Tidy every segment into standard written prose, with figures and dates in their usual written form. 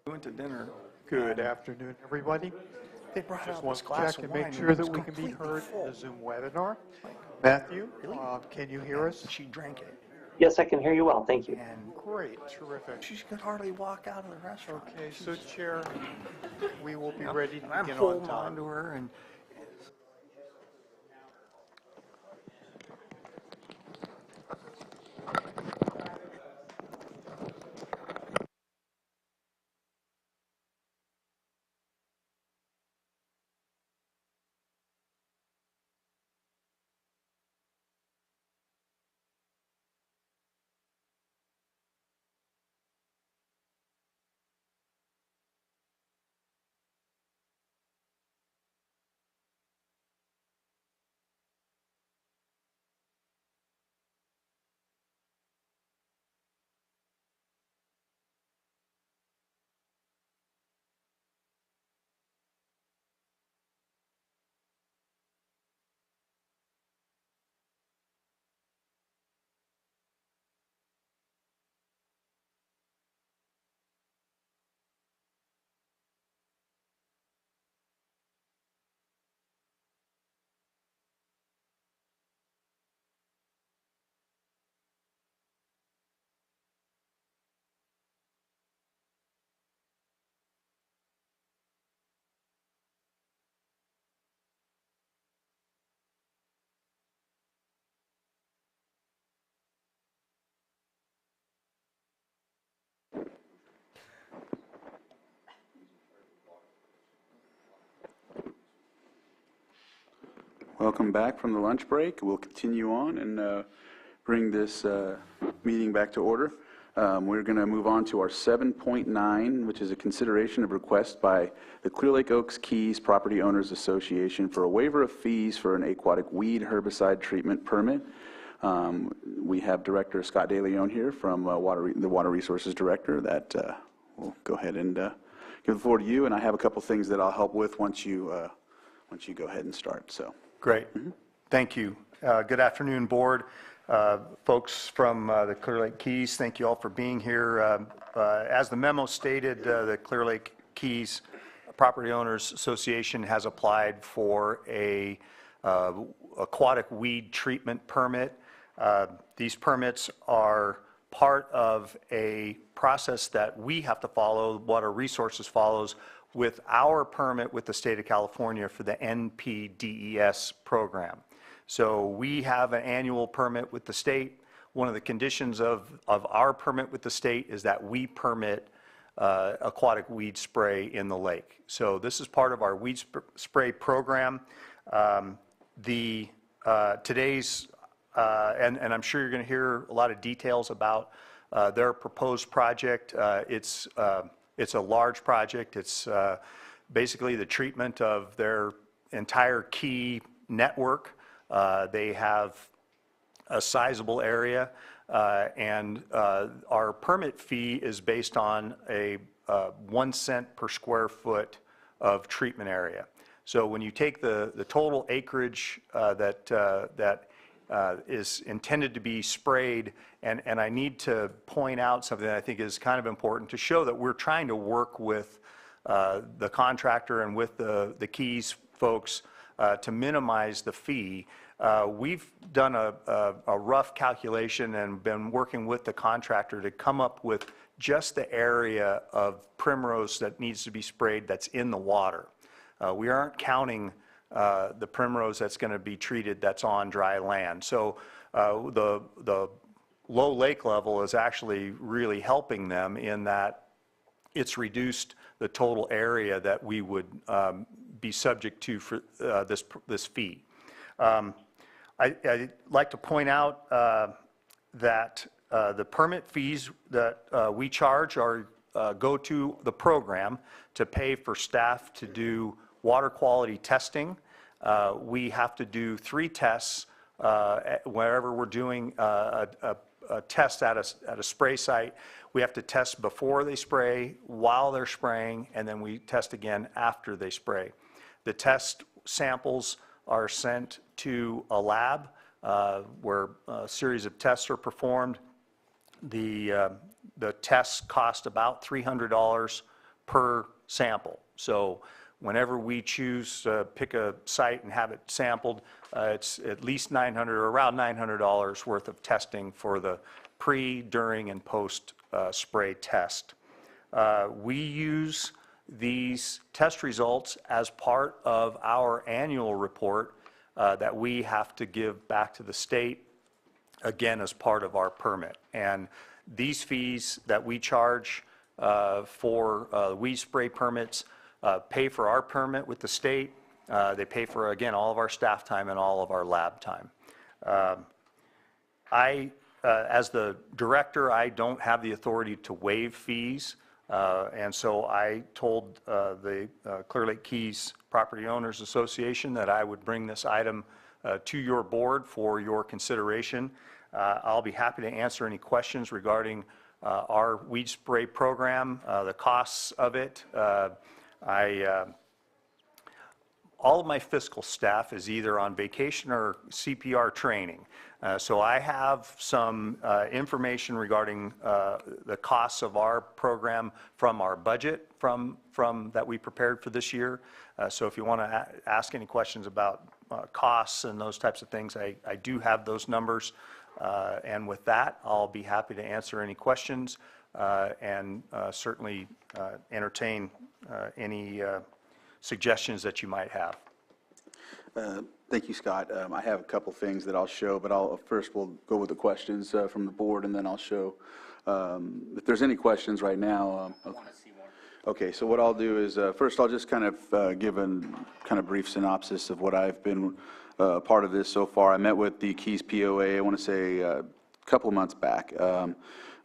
Went to dinner. Good afternoon, everybody. They brought Just out want this to glass check of and wine. make sure It that was we can be completely heard full. in the Zoom webinar. Matthew, Really? can you hear us? She drank it. Yes, I can hear you well. Thank you. And Great, terrific. she could hardly walk out of the restaurant. Okay, so Chair, we will be ready to And I'm begin on holding time. on to her, and Welcome back from the lunch break. We'll continue on and bring this meeting back to order. We're going to move on to our 7.9, which is a consideration of request by the Clear Lake Oaks Keys Property Owners Association for a waiver of fees for an aquatic weed herbicide treatment permit. We have Director Scott DeLeon here from the Water Resources Director that will go ahead and give the floor to you. And I have a couple things that I'll help with once you go ahead and start. So. Great. Thank you. Good afternoon, board. Folks from the Clear Lake Keys, thank you all for being here. As the memo stated, the Clear Lake Keys Property Owners Association has applied for a aquatic weed treatment permit. These permits are part of a process that we have to follow, Water Resources follows, with our permit with the state of California for the NPDES program. So we have an annual permit with the state. One of the conditions of our permit with the state is that we permit aquatic weed spray in the lake. So this is part of our weed spray program. Today's, and I'm sure you're going to hear a lot of details about their proposed project. It's a large project. It's basically the treatment of their entire key network. They have a sizable area, and our permit fee is based on a 1 cent per square foot of treatment area. So when you take the total acreage that is intended to be sprayed, and I need to point out something that I think is kind of important to show that we're trying to work with the contractor and with the Keys folks to minimize the fee. We've done a rough calculation and been working with the contractor to come up with just the area of primrose that needs to be sprayed that's in the water. We aren't counting the primrose that's going to be treated that's on dry land. So the low lake level is actually really helping them in that it's reduced the total area that we would be subject to for this fee. I'd like to point out that the permit fees that we charge go to the program to pay for staff to do water quality testing. We have to do 3 tests wherever we're doing a test at a spray site. We have to test before they spray, while they're spraying, and then we test again after they spray. The test samples are sent to a lab where a series of tests are performed. The tests cost about $300 per sample. So whenever we choose to pick a site and have it sampled, it's at least $900 or around $900 worth of testing for the pre, during, and post spray test. We use these test results as part of our annual report that we have to give back to the state, again, as part of our permit. And these fees that we charge for weed spray permits pay for our permit with the state. They pay for, again, all of our staff time and all of our lab time. As the director, I don't have the authority to waive fees, and so I told the Clear Lake Keys Property Owners Association that I would bring this item to your board for your consideration. I'll be happy to answer any questions regarding our weed spray program, the costs of it. All of my fiscal staff is either on vacation or CPR training. So I have some information regarding the costs of our program from our budget from that we prepared for this year. So if you want to ask any questions about costs and those types of things, I do have those numbers. And with that, I'll be happy to answer any questions and certainly entertain any suggestions that you might have. Thank you, Scott. I have a couple things that I'll show, but first we'll go with the questions from the board, and then I'll show if there's any questions right now. I want to see more. Okay, so what I'll do is first I'll just kind of give a kind of brief synopsis of what I've been part of this so far. I met with the Keys POA, I want to say a couple months back.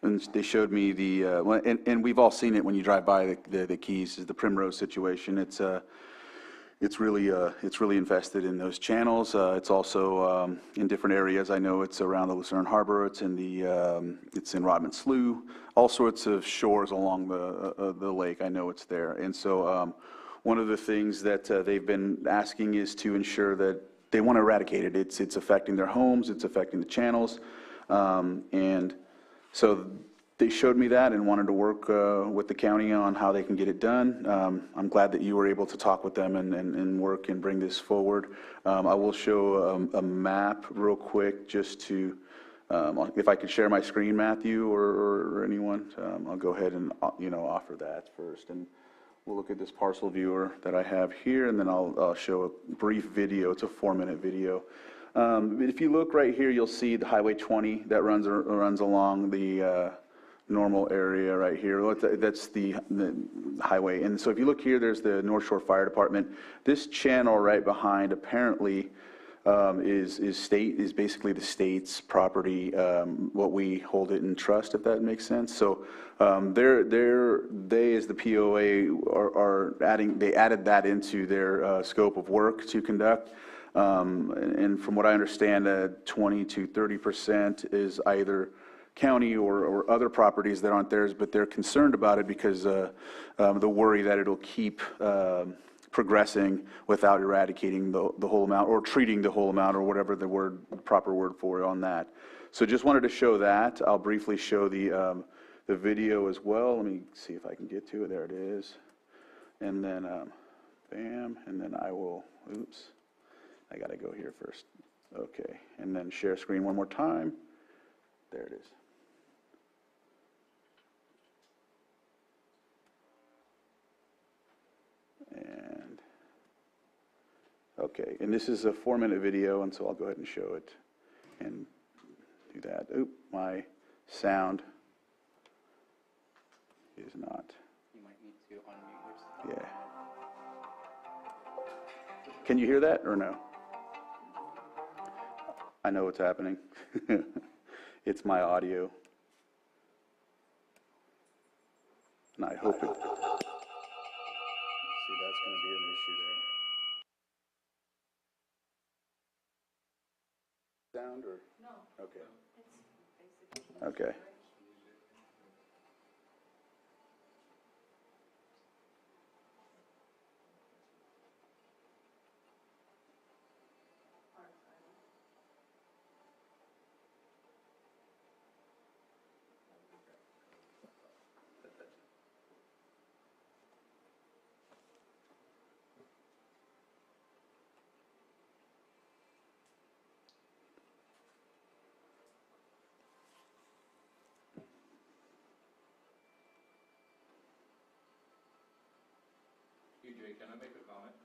And they showed me and we've all seen it when you drive by the Keys, is the Primrose situation. It's really infested in those channels. It's also in different areas. I know it's around the Lucerne Harbor. It's in Rodman Slough. All sorts of shores along the lake. I know it's there. And so one of the things that they've been asking is to ensure that they want to eradicate it. It's affecting their homes. It's affecting the channels. And so they showed me that and wanted to work with the county on how they can get it done. I'm glad that you were able to talk with them and work and bring this forward. I will show a map real quick just to, if I could share my screen, Matthew or anyone, I'll go ahead and offer that first. And we'll look at this parcel viewer that I have here, and then I'll show a brief video. It's a 4-minute video. If you look right here, you'll see the Highway 20 that runs along the normal area right here. That's the highway. And so if you look here, there's the North Shore Fire Department. This channel right behind apparently is basically the state's property, what we hold it in trust, if that makes sense. So they as the POA they added that into their scope of work to conduct. And from what I understand, 20 to 30% is either county or other properties that aren't theirs, but they're concerned about it because the worry that it'll keep progressing without eradicating the whole amount or treating the whole amount or whatever the proper word for it on that. So just wanted to show that. I'll briefly show the video as well. Let me see if I can get to it. There it is. And then bam, and then I will, oops, I gotta go here first. Okay, and then share screen one more time. There it is. And okay, and this is a 4-minute video, and so I'll go ahead and show it and do that. Oop, my sound is not. You might need to unmute yourself. Yeah. Can you hear that or no? I know what's happening. It's my audio. And I hope it. See, that's going to be an issue there. Sound or? No. Okay. Okay. can I make a comment?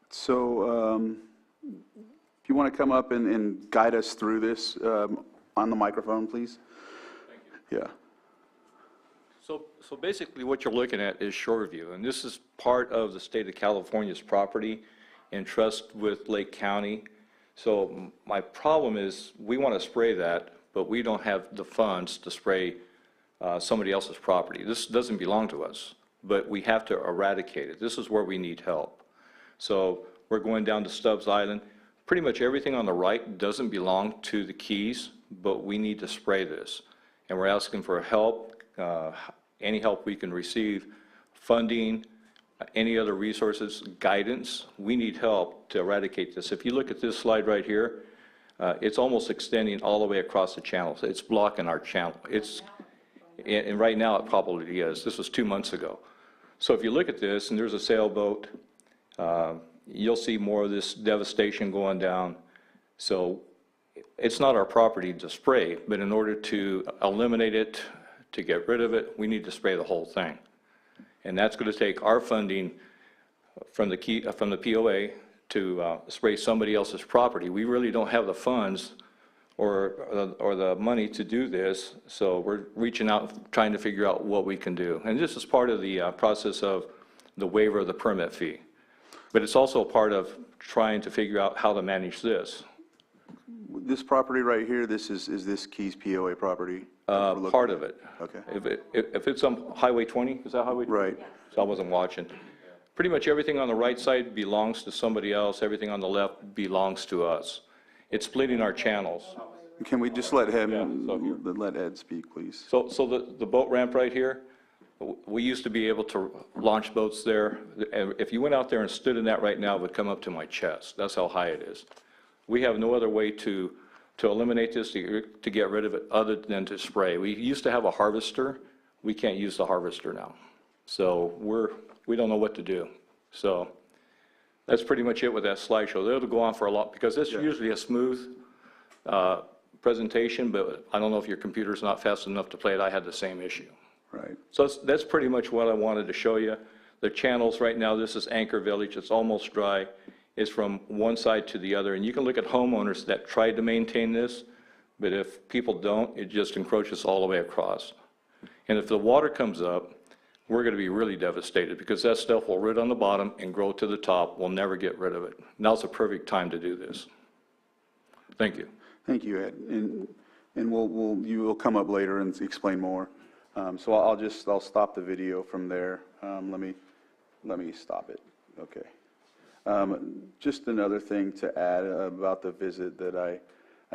So if you want to come up and guide us through this on the microphone, please? Thank you. Yeah. So basically what you're looking at is Shoreview, and this is part of the state of California's property in trust with Lake County. So my problem is we want to spray that, but we don't have the funds to spray somebody else's property. This doesn't belong to us, but we have to eradicate it. This is where we need help. So we're going down to Stubbs Island. Pretty much everything on the right doesn't belong to the Keys, but we need to spray this. And we're asking for help, any help we can receive, funding, any other resources, guidance. We need help to eradicate this. If you look at this slide right here, it's almost extending all the way across the channel. So it's blocking our channel. And right now it probably is. This was 2 months ago. So if you look at this, and there's a sailboat, you'll see more of this devastation going down. So it's not our property to spray, but in order to eliminate it, to get rid of it, we need to spray the whole thing. And that's going to take our funding from the POA to spray somebody else's property. We really don't have the funds or the money to do this, so we're reaching out, trying to figure out what we can do. And this is part of the process of the waiver of the permit fee. But it's also part of trying to figure out how to manage this. This property right here, this is this Keys POA property? Part of it. Okay. If it's on Highway 20, is that Highway 20? Right. So I wasn't watching. Pretty much everything on the right side belongs to somebody else. Everything on the left belongs to us. It's splitting our channels. Can we just let him, Yeah, so here. let Ed speak, please? So the boat ramp right here, we used to be able to launch boats there. And if you went out there and stood in that right now, it would come up to my chest. That's how high it is. We have no other way to eliminate this, to get rid of it, other than to spray. We used to have a harvester. We can't use the harvester now. So we don't know what to do. So that's pretty much it with that slideshow. It'll go on for a lot, because it's usually a smooth presentation, but I don't know if your computer's not fast enough to play it. I had the same issue. Right. So that's pretty much what I wanted to show you. The channels right now, this is Anchor Village. It's almost dry. It's from one side to the other. And you can look at homeowners that tried to maintain this, but if people don't, it just encroaches all the way across. And if the water comes up, we're going to be really devastated, because that stuff will root on the bottom and grow to the top. We'll never get rid of it. Now's the perfect time to do this. Thank you. Thank you, Ed. And you will come up later and explain more. So I'll stop the video from there. Let me stop it. Okay. Just another thing to add about the visit that I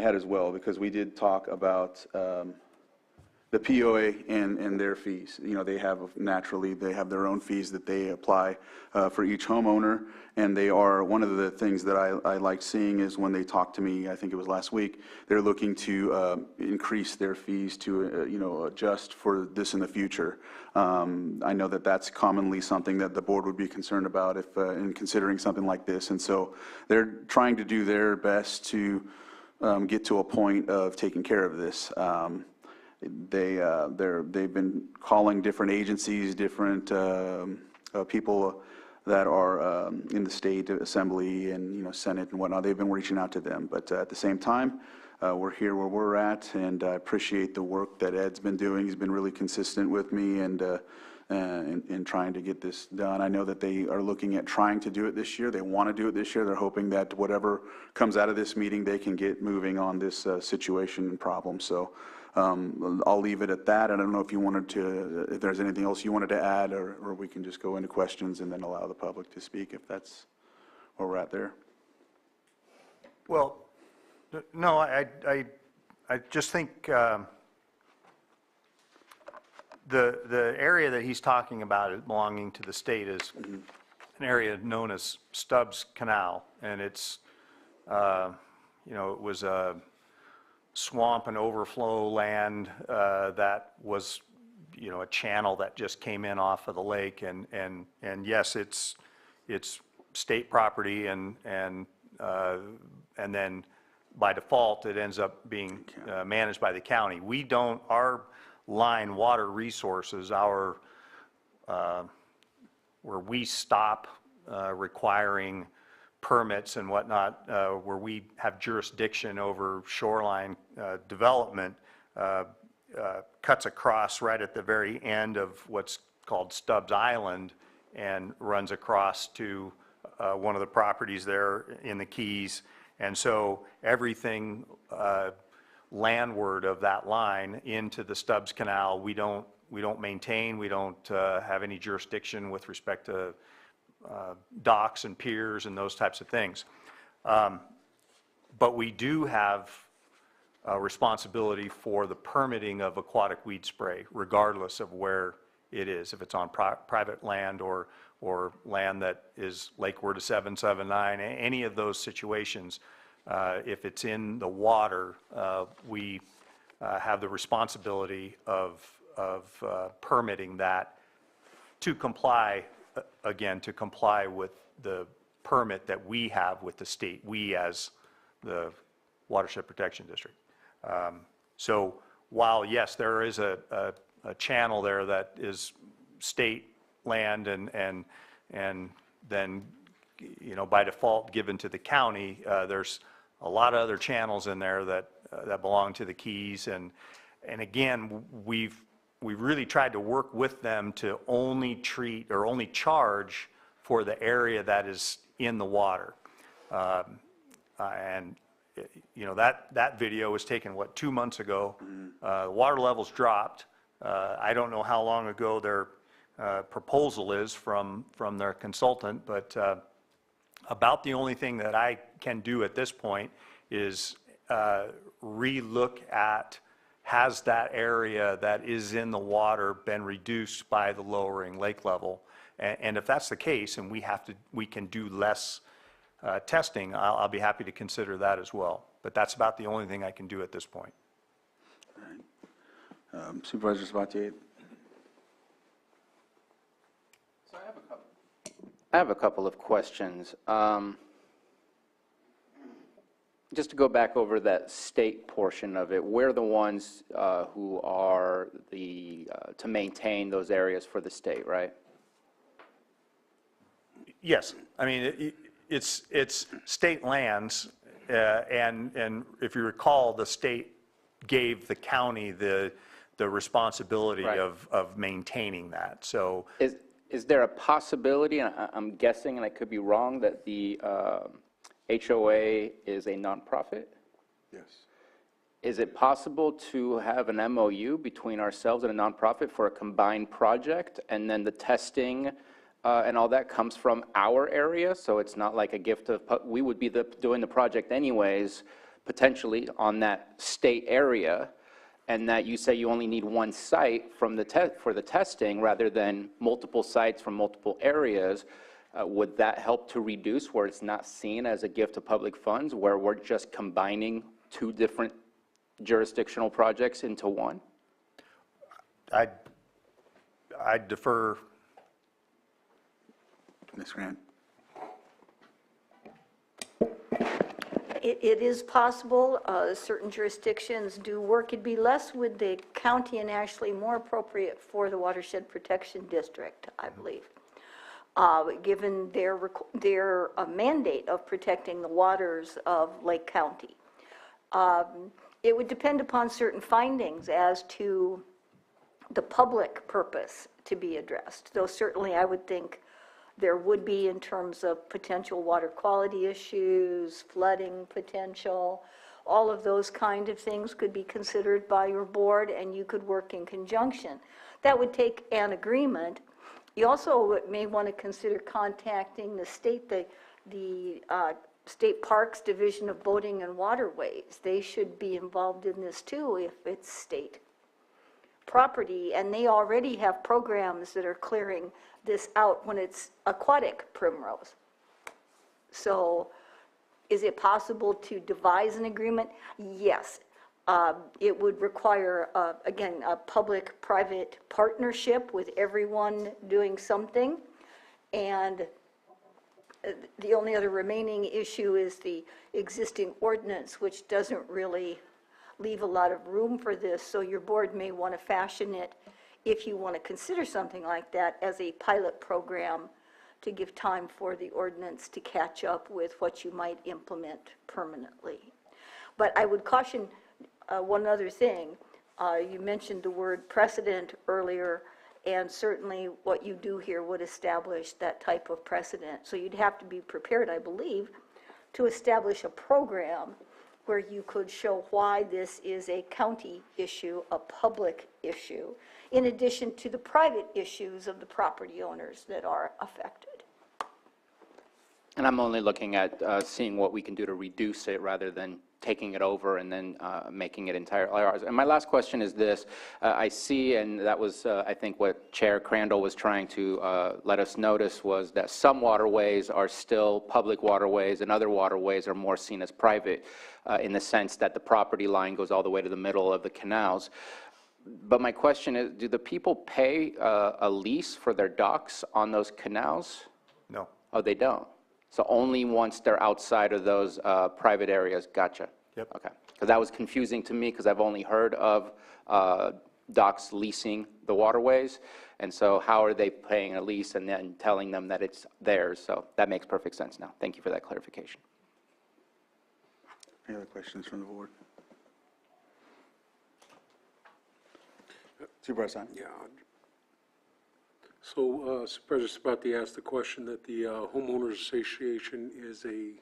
had as well, because we did talk about the POA and their fees. You know, they have their own fees that they apply for each homeowner, and they are, one of the things that I like seeing is when they talk to me, I think it was last week, they're looking to increase their fees to, adjust for this in the future. I know that that's commonly something that the board would be concerned about if in considering something like this, and so they're trying to do their best to get to a point of taking care of this. They've been calling different agencies, different people that are in the state assembly and Senate and whatnot. They've been reaching out to them, but at the same time, we're here where we're at, and I appreciate the work that Ed's been doing. He's been really consistent with me and trying to get this done. I know that they are looking at trying to do it this year. They want to do it this year. They're hoping that whatever comes out of this meeting, they can get moving on this situation and problem. So I'll leave it at that. I don't know if there's anything else you wanted to add, or we can just go into questions and then allow the public to speak if that's where we're at there. Well, no, I just think the area that he's talking about belonging to the state is an area known as Stubbs Canal, and it's, it was a swamp and overflow land that was, a channel that just came in off of the lake, and yes, it's state property, and then by default it ends up being managed by the county. Our line, Water Resources, our we stop requiring permits and whatnot, where we have jurisdiction over shoreline development, cuts across right at the very end of what's called Stubbs Island and runs across to one of the properties there in the Keys. And so everything landward of that line into the Stubbs Canal, we don't maintain, we don't have any jurisdiction with respect to docks and piers and those types of things. But we do have a responsibility for the permitting of aquatic weed spray, regardless of where it is, if it's on private land or land that is lakeward of 779, any of those situations. If it's in the water, we have the responsibility of permitting that to comply, again, to comply with the permit that we have with the state, we as the Watershed Protection District. So while, yes, there is a channel there that is state land and then, you know, by default given to the county, there's a lot of other channels in there that belong to the Keys. And again, we've really tried to work with them to only treat or only charge for the area that is in the water. And you know, that video was taken, what, 2 months ago. The water levels dropped. I don't know how long ago their proposal is from their consultant, but about the only thing that I can do at this point is re-look at, has that area that is in the water been reduced by the lowering lake level? And if that's the case, and we can do less testing, I'll be happy to consider that as well. But that's about the only thing I can do at this point. Supervisor Sabatier? So I have a couple of questions. Just to go back over that state portion of it, we're the ones who are to maintain those areas for the state, right? Yes, I mean, it's state lands, and if you recall, the state gave the county the responsibility Right. of maintaining that, so. Is there a possibility, and I'm guessing, and I could be wrong, that the HOA is a nonprofit? Yes. Is it possible to have an MOU between ourselves and a nonprofit for a combined project, and then the testing and all that comes from our area? So it's not like a gift of, we would be doing the project anyways, potentially on that state area, and that you say you only need one site from for the testing rather than multiple sites from multiple areas. Would that help to reduce where it's not seen as a gift of public funds, where we're just combining two different jurisdictional projects into one? I defer. Ms. Grant? It is possible. Certain jurisdictions do work. It'd be less with the county and actually more appropriate for the Watershed Protection District, I believe, given their mandate of protecting the waters of Lake County. It would depend upon certain findings as to the public purpose to be addressed, though certainly I would think there would be in terms of potential water quality issues, flooding potential, all of those kind of things could be considered by your board, and you could work in conjunction. That would take an agreement. You also may want to consider contacting the state, the State Parks Division of Boating and Waterways. They should be involved in this too if it's state property, and they already have programs that are clearing this out when it's aquatic primrose. So is it possible to devise an agreement? Yes. It would require, again, a public-private partnership with everyone doing something. And the only other remaining issue is the existing ordinance, which doesn't really leave a lot of room for this. So your board may want to fashion it if you want to consider something like that as a pilot program to give time for the ordinance to catch up with what you might implement permanently. But I would caution one other thing. You mentioned the word precedent earlier, and certainly what you do here would establish that type of precedent. So you'd have to be prepared, I believe, to establish a program where you could show why this is a county issue, a public issue, in addition to the private issues of the property owners that are affected. And I'm only looking at seeing what we can do to reduce it rather than taking it over and then making it entirely ours. And my last question is this. I see, and that was, I think, what Chair Crandall was trying to let us notice, was that some waterways are still public waterways and other waterways are more seen as private in the sense that the property line goes all the way to the middle of the canals. But my question is, do the people pay a lease for their docks on those canals? No. Oh, they don't? So only once they're outside of those private areas, gotcha. Yep. Okay, because that was confusing to me, because I've only heard of docks leasing the waterways, and so how are they paying a lease and then telling them that it's theirs? So that makes perfect sense now. Thank you for that clarification. Any other questions from the board? Supervisor Simon? Yeah. So Supervisor Sabati asked the question that the Homeowners Association is a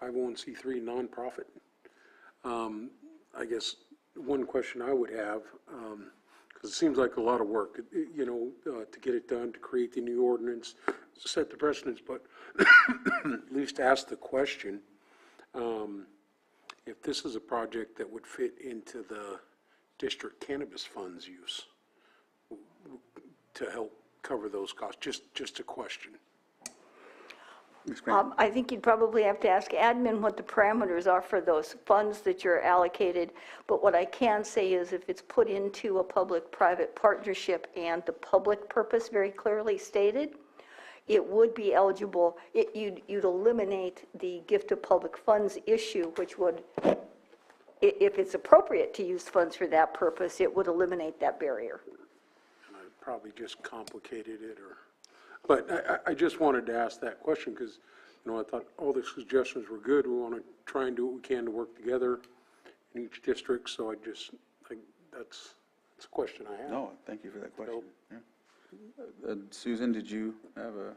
501c3 nonprofit. I guess one question I would have, because it seems like a lot of work, to get it done, to create the new ordinance, to set the precedents, but at least ask the question, if this is a project that would fit into the district cannabis funds use to help cover those costs, just a question. I think you'd probably have to ask admin what the parameters are for those funds that you're allocated, but what I can say is if it's put into a public-private partnership and the public purpose very clearly stated, it would be eligible. You'd eliminate the gift of public funds issue, which would, if it's appropriate to use funds for that purpose, it would eliminate that barrier. And I probably just complicated it, but I just wanted to ask that question because, I thought all the suggestions were good. We want to try and do what we can to work together in each district, so that's a question I have. No, thank you for that question. Yeah. Susan, did you have a?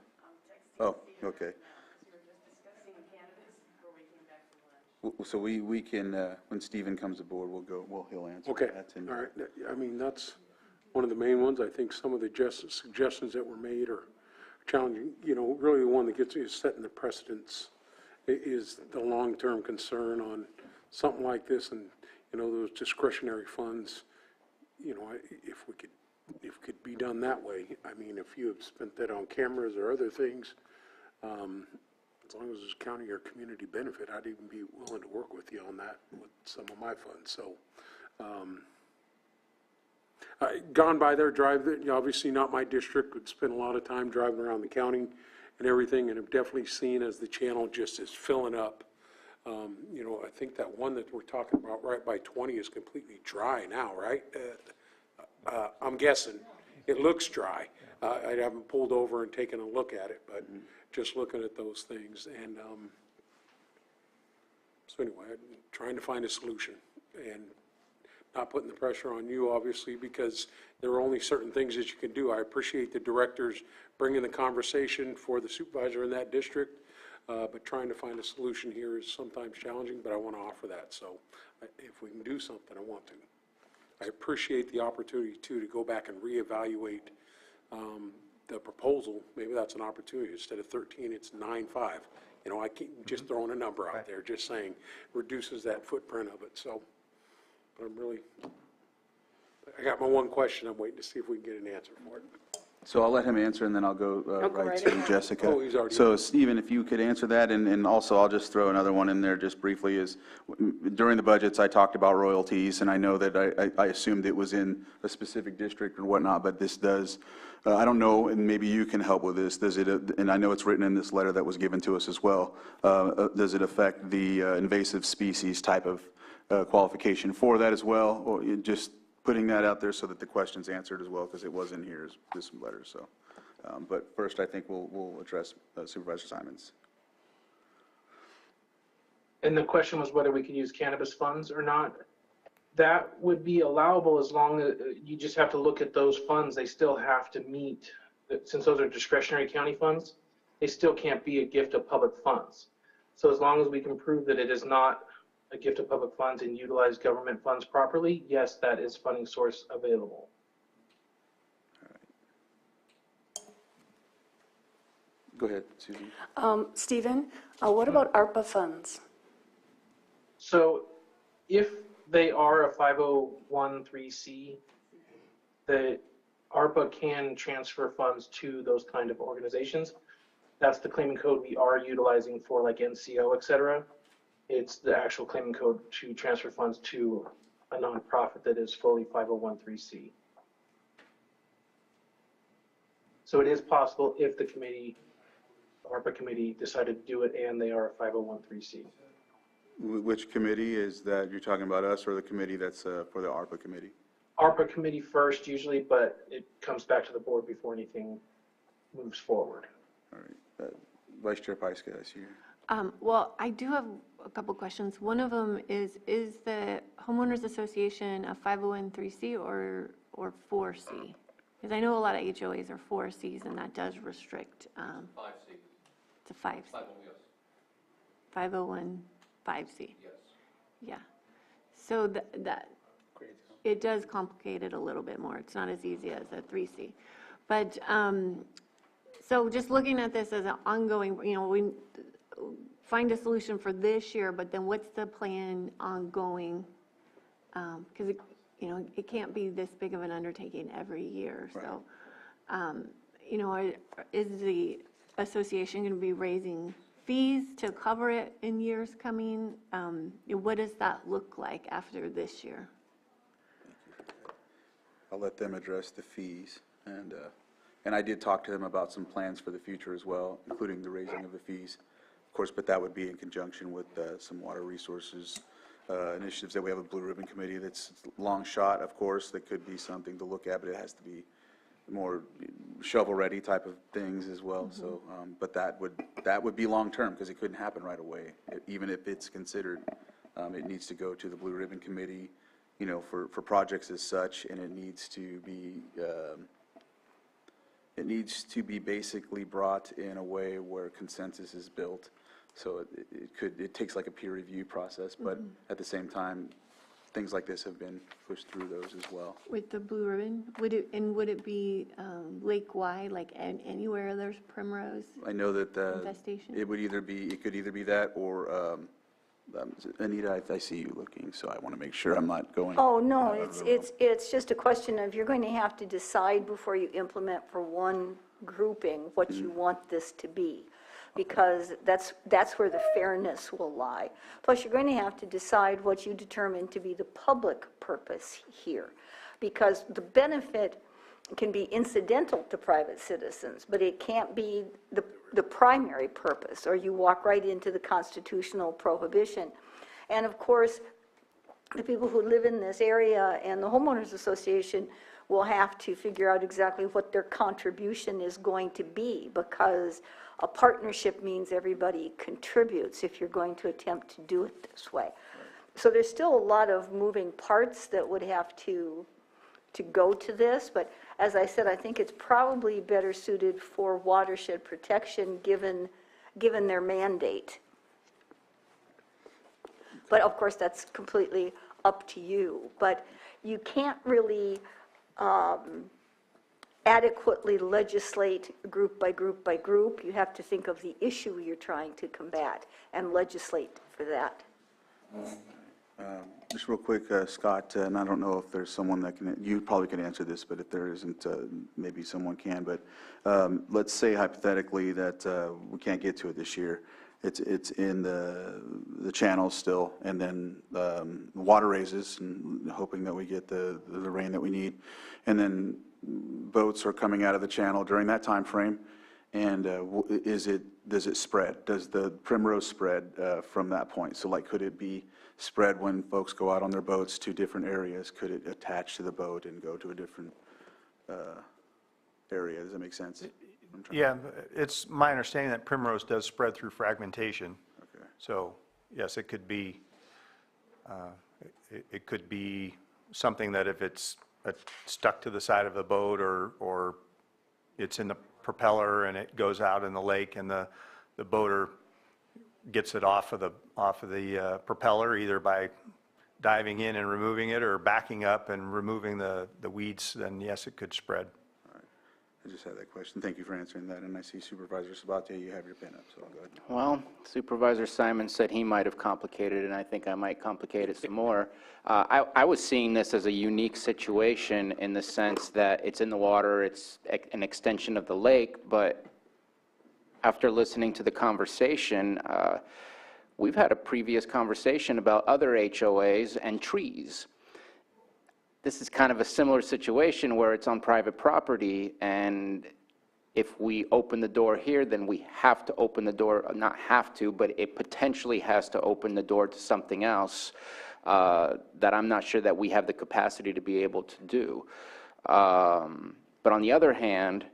Oh, okay. So we can, when Stephen comes aboard, he'll answer. Okay, that. all right. I mean, that's one of the main ones. I think some of the suggestions that were made are challenging. Really the one that gets you setting the precedents is the long-term concern on something like this, and those discretionary funds. If it could be done that way. I mean, if you have spent that on cameras or other things, as long as it's county or community benefit, I'd even be willing to work with you on that with some of my funds. So, gone by there, obviously not my district, would spend a lot of time driving around the county and everything, and have definitely seen as the channel just is filling up. I think that one that we're talking about right by 20 is completely dry now, right? I'm guessing. It looks dry. I haven't pulled over and taken a look at it, but just looking at those things. And so anyway, I'm trying to find a solution and not putting the pressure on you, obviously, because there are only certain things that you can do. I appreciate the directors bringing the conversation for the supervisor in that district, but trying to find a solution here is sometimes challenging, but I want to offer that. So if we can do something, I want to. I appreciate the opportunity, too, to go back and reevaluate the proposal. Maybe that's an opportunity. Instead of 13, it's 9.5. I keep just throwing a number out there, just saying reduces that footprint of it. So, but I got my one question. I'm waiting to see if we can get an answer for it. So I'll let him answer, and then I'll go right to Jessica. Oh, he's already. So Stephen, if you could answer that, and also I'll just throw another one in there just briefly, is during the budgets I talked about royalties, and I know that I assumed it was in a specific district or whatnot, but this does, I don't know, and maybe you can help with this, does it, and I know it's written in this letter that was given to us as well, does it affect the invasive species type of qualification for that as well, or you just putting that out there so that the question's answered as well, because it was in here, this letter, so. But first, I think we'll address Supervisor Simons. And the question was whether we could use cannabis funds or not. That would be allowable as long as you just have to look at those funds. They still have to meet, since those are discretionary county funds, they still can't be a gift of public funds. So as long as we can prove that it is not a gift of public funds and utilize government funds properly, yes, that is funding source available. Go ahead, Susan. Stephen, what about ARPA funds? So if they are a 501(c), the ARPA can transfer funds to those kind of organizations. That's the claiming code we are utilizing for like NCO, et cetera. It's the actual claiming code to transfer funds to a nonprofit that is fully 501(c). So it is possible if the committee, ARPA committee, decided to do it and they are a 501(c). Which committee is that? You're talking about us or the committee that's for the ARPA committee? ARPA committee first usually, but it comes back to the board before anything moves forward. All right. Vice Chair Pyska, I see you. Well, I do have a couple questions. One of them is the Homeowners Association a 501(c) or 4C? Because I know a lot of HOAs are 4Cs, and that does restrict. 5C. It's a 5C. 501 5C. Yes. Yeah. So that it does complicate it a little bit more. It's not as easy as a 3C. But so just looking at this as an ongoing, we find a solution for this year, but then what's the plan ongoing? Because it can't be this big of an undertaking every year. Right. So, is the association going to be raising fees to cover it in years coming? What does that look like after this year? I'll let them address the fees, and I did talk to them about some plans for the future as well, including the raising of the fees, of course, but that would be in conjunction with some water resources initiatives that we have a Blue Ribbon Committee. That's long shot, of course. That could be something to look at, but it has to be more shovel-ready type of things as well. Mm-hmm. So, but that would be long-term because it couldn't happen right away. Even if it's considered, it needs to go to the Blue Ribbon Committee, for projects as such, and it needs to be basically brought in a way where consensus is built. So it takes like a peer review process, but at the same time, things like this have been pushed through those as well. With the Blue Ribbon, would it be lake-wide, like anywhere there's primrose? I know that infestation? it could either be that or Anita, I see you looking, so I want to make sure I'm not going. Oh, no, it's just a question of you're going to have to decide before you implement for one grouping what you want this to be, because that's where the fairness will lie. Plus, you're going to have to decide what you determine to be the public purpose here, because the benefit can be incidental to private citizens, but it can't be the primary purpose, or you walk right into the constitutional prohibition. And of course, the people who live in this area and the homeowners association will have to figure out exactly what their contribution is going to be, because a partnership means everybody contributes if you're going to attempt to do it this way. So there's still a lot of moving parts that would have to go to this, but as I said, I think it's probably better suited for watershed protection given their mandate. But of course, that's completely up to you. But you can't really adequately legislate group by group by group. You have to think of the issue you're trying to combat and legislate for that. Just real quick, Scott, and I don't know if there's someone that can, you probably can answer this, but if there isn't, maybe someone can. But let's say hypothetically that we can't get to it this year. It's in the channels still, and then water raises, and hoping that we get the rain that we need. And then boats are coming out of the channel during that time frame, And does it spread? Does the Primrose spread from that point? So like, could it be spread when folks go out on their boats to different areas? Could it attach to the boat and go to a different area? Does that make sense? Yeah, it's my understanding that Primrose does spread through fragmentation. Okay. So, yes, it could be, it could be something that if it's stuck to the side of the boat or it's in the propeller and it goes out in the lake and the boater gets it off of the propeller, either by diving in and removing it or backing up and removing the weeds, then yes, it could spread. I just had that question. Thank you for answering that. And I see Supervisor Sabatier, you have your pen up, so I'll go ahead. Well, Supervisor Simon said he might have complicated it, and I think I might complicate it some more. I was seeing this as a unique situation in the sense that it's in the water, it's an extension of the lake, but after listening to the conversation, we've had a previous conversation about other HOAs and trees. This is kind of a similar situation where it's on private property, and if we open the door here, then we have to open the door, not have to, but it potentially has to open the door to something else that I'm not sure that we have the capacity to be able to do. But on the other hand,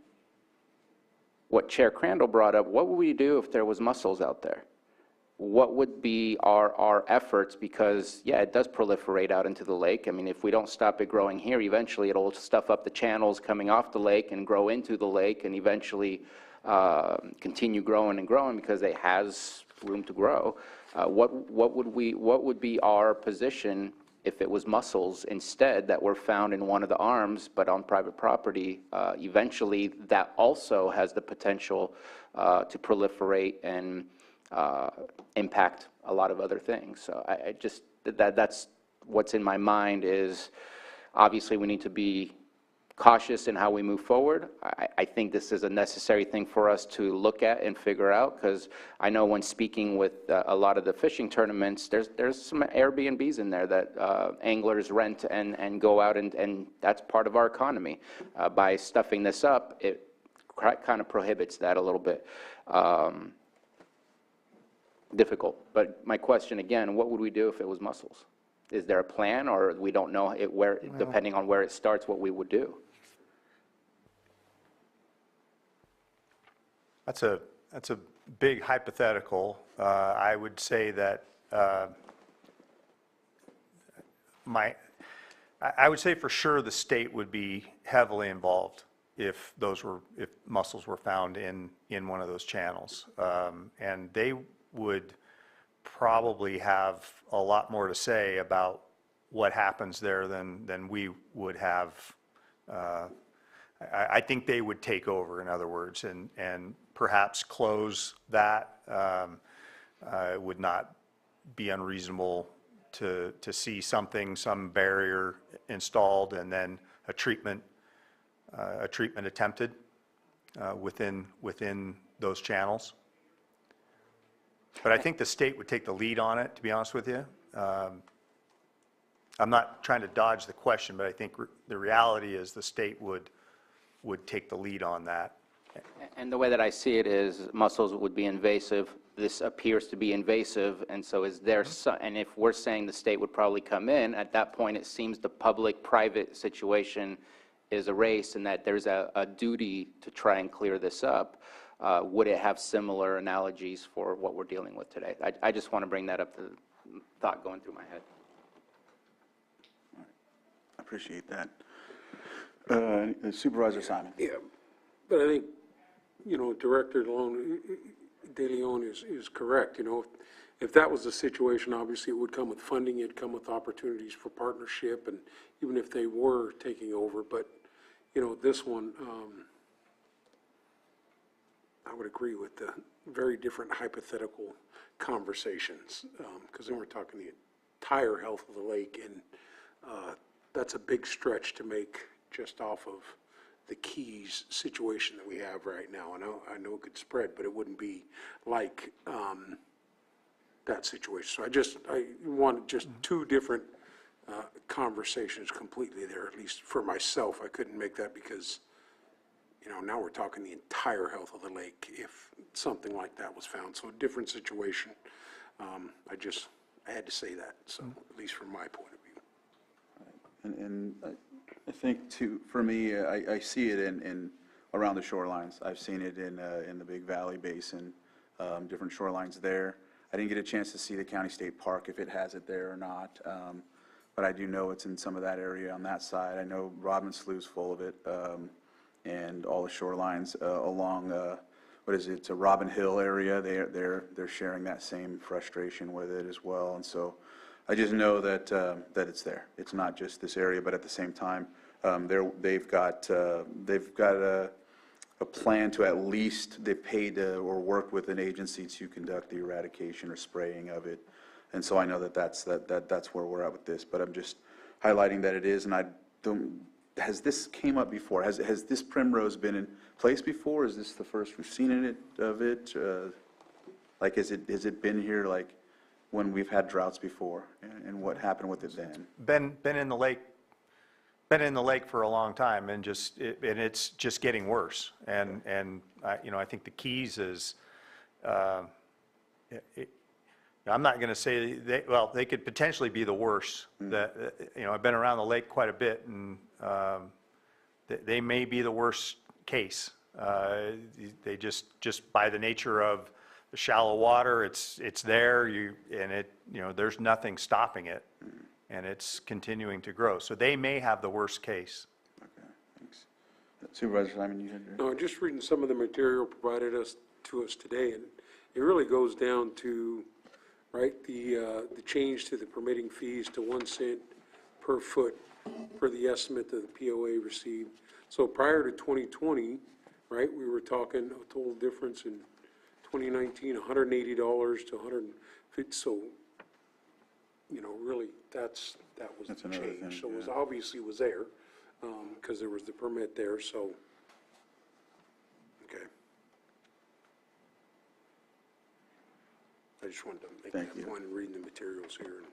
what Chair Crandall brought up, what would we do if there was mussels out there? What would be our efforts? Because, yeah, it does proliferate out into the lake. I mean, if we don't stop it growing here, eventually it'll stuff up the channels coming off the lake and grow into the lake and eventually continue growing and growing because it has room to grow. What would be our position if it was mussels instead that were found in one of the arms but on private property? Eventually, that also has the potential to proliferate and impact a lot of other things. So I just, that's what's in my mind is obviously we need to be cautious in how we move forward. I think this is a necessary thing for us to look at and figure out, because I know when speaking with a lot of the fishing tournaments, there's some Airbnbs in there that anglers rent and go out, and that's part of our economy. By stuffing this up, it kind of prohibits that a little bit. Difficult. But my question again, what would we do if it was mussels? Is there a plan, or we don't know it where, depending on where it starts, what we would do? That's a big hypothetical. I would say that I would say for sure the state would be heavily involved if mussels were found in one of those channels, and they would probably have a lot more to say about what happens there than we would have. I think they would take over, in other words, and perhaps close that. It would not be unreasonable to see some barrier installed and then a treatment attempted within those channels. But I think the state would take the lead on it, to be honest with you. I'm not trying to dodge the question, but I think the reality is the state would take the lead on that. And the way that I see it is mussels would be invasive. This appears to be invasive, and so is there and if we're saying the state would probably come in, at that point it seems the public-private situation is erased and that there's a duty to try and clear this up. Would it have similar analogies for what we're dealing with today? I just want to bring that up, the thought going through my head. I appreciate that. Supervisor Simon. Yeah, but I think, Director De Leon is correct. If that was the situation, obviously it would come with funding, it'd come with opportunities for partnership, and even if they were taking over. But, this one, I would agree with the very different hypothetical conversations, because then we're talking the entire health of the lake, and that's a big stretch to make just off of the Keys situation that we have right now. I know it could spread, but it wouldn't be like that situation. So I wanted just two different conversations completely there, at least for myself. I couldn't make that because now we're talking the entire health of the lake if something like that was found. So a different situation. I had to say that, so at least from my point of view. And I think too, for me, I see it in around the shorelines. I've seen it in the Big Valley Basin, different shorelines there. I didn't get a chance to see the County State Park, if it has it there or not, but I do know it's in some of that area on that side. I know Rodman Slough's full of it, and all the shorelines along, what is it, it's a Robin Hill area. They're sharing that same frustration with it as well, and so I just know that that it's there. It's not just this area, but at the same time, they've got a plan to at least, they paid or worked with an agency to conduct the eradication or spraying of it. And so I know that's where we're at with this, but I'm just highlighting that it is, and I don't, has this came up before? Has this primrose been in place before? Is this the first we've seen of it? Like, has it been here like when we've had droughts before, and what happened with it then? Been in the lake for a long time, and it's just getting worse. And I think the Keys is, I'm not going to say they could potentially be the worst. I've been around the lake quite a bit, and they may be the worst case. They just by the nature of the shallow water, it's there, there's nothing stopping it, and it's continuing to grow. So they may have the worst case. Okay, thanks. Supervisor Simon, you had your... No, just reading some of the material provided to us today, and it really goes down to, right, the change to the permitting fees to 1 cent per foot for the estimate that the POA received. So prior to 2020, right, we were talking a total difference in 2019, $180 to $150. So, really, that was the another change. thing, So it was yeah. obviously was there, because there was the permit there, so, okay. I just wanted to make Thank that you. point in reading the materials here.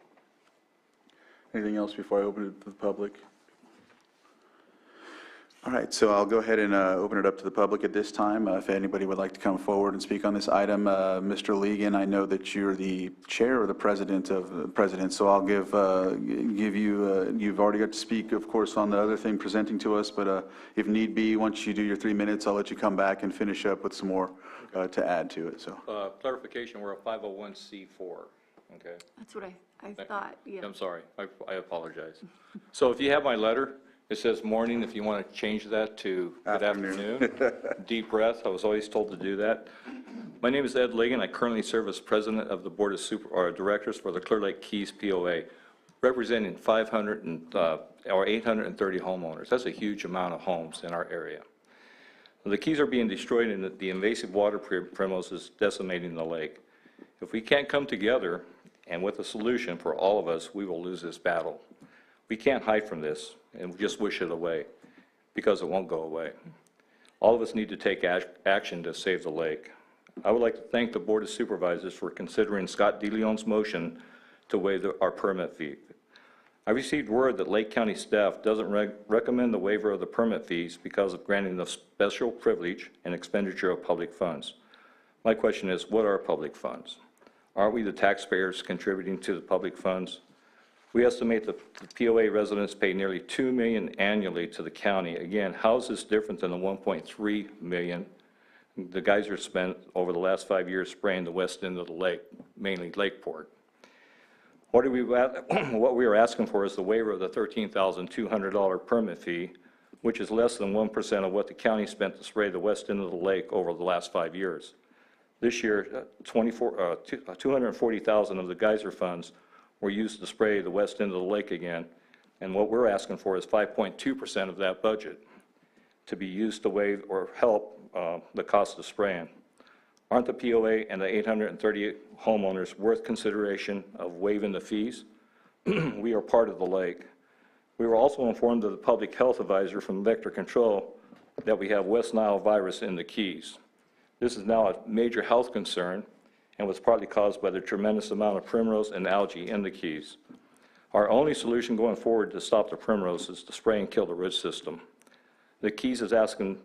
Anything else before I open it to the public? All right, so I'll go ahead and open it up to the public at this time. If anybody would like to come forward and speak on this item, Mr. Legan, I know that you're the chair or the president so I'll give you, you've already got to speak, of course, on the other thing presenting to us, but if need be, once you do your 3 minutes, I'll let you come back and finish up with some more to add to it, so. Clarification, we're a 501c4, okay? That's what I thought, yeah. I'm sorry, I apologize. So if you have my letter, it says morning, if you want to change that to good afternoon. Deep breath, I was always told to do that. My name is Ed Ligon. I currently serve as president of the board of directors for the Clear Lake Keys POA, representing 830 homeowners. That's a huge amount of homes in our area. The Keys are being destroyed, and the invasive water primrose is decimating the lake. If we can't come together and with a solution for all of us, we will lose this battle. We can't hide from this and just wish it away, because it won't go away. All of us need to take action to save the lake. I would like to thank the Board of Supervisors for considering Scott DeLeon's motion to waive our permit fee. I received word that Lake County staff doesn't recommend the waiver of the permit fees because of granting the special privilege and expenditure of public funds. My question is, what are public funds? Aren't we the taxpayers contributing to the public funds? We estimate the POA residents pay nearly $2 million annually to the county. Again, how is this different than the $1.3 million the geyser spent over the last 5 years spraying the west end of the lake, mainly Lakeport? What we are asking for is the waiver of the $13,200 permit fee, which is less than 1% of what the county spent to spray the west end of the lake over the last 5 years. This year, $240,000 of the geyser funds were used to spray the west end of the lake again, and what we're asking for is 5.2% of that budget to be used to waive or help the cost of spraying. Aren't the POA and the 830 homeowners worth consideration of waiving the fees? We are part of the lake. We were also informed of the public health advisor from Vector Control that we have West Nile virus in the Keys. This is now a major health concern and was partly caused by the tremendous amount of primrose and algae in the Keys. Our only solution going forward to stop the primrose is to spray and kill the root system. The Keys is asking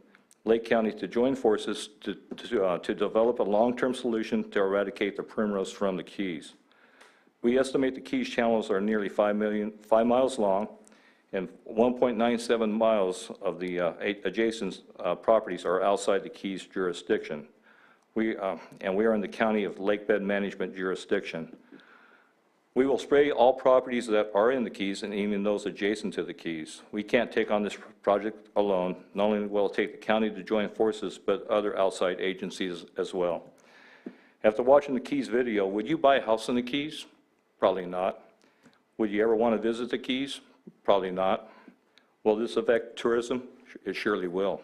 Lake County to join forces to develop a long-term solution to eradicate the primrose from the Keys. We estimate the Keys channels are nearly 5 miles long, and 1.97 miles of the adjacent properties are outside the Keys jurisdiction. We are in the County of Lake Bed Management jurisdiction. We will spray all properties that are in the Keys and even those adjacent to the Keys. We can't take on this project alone. Not only will it take the county to join forces, but other outside agencies as well. After watching the Keys video, would you buy a house in the Keys? Probably not. Would you ever want to visit the Keys? Probably not. Will this affect tourism? It surely will.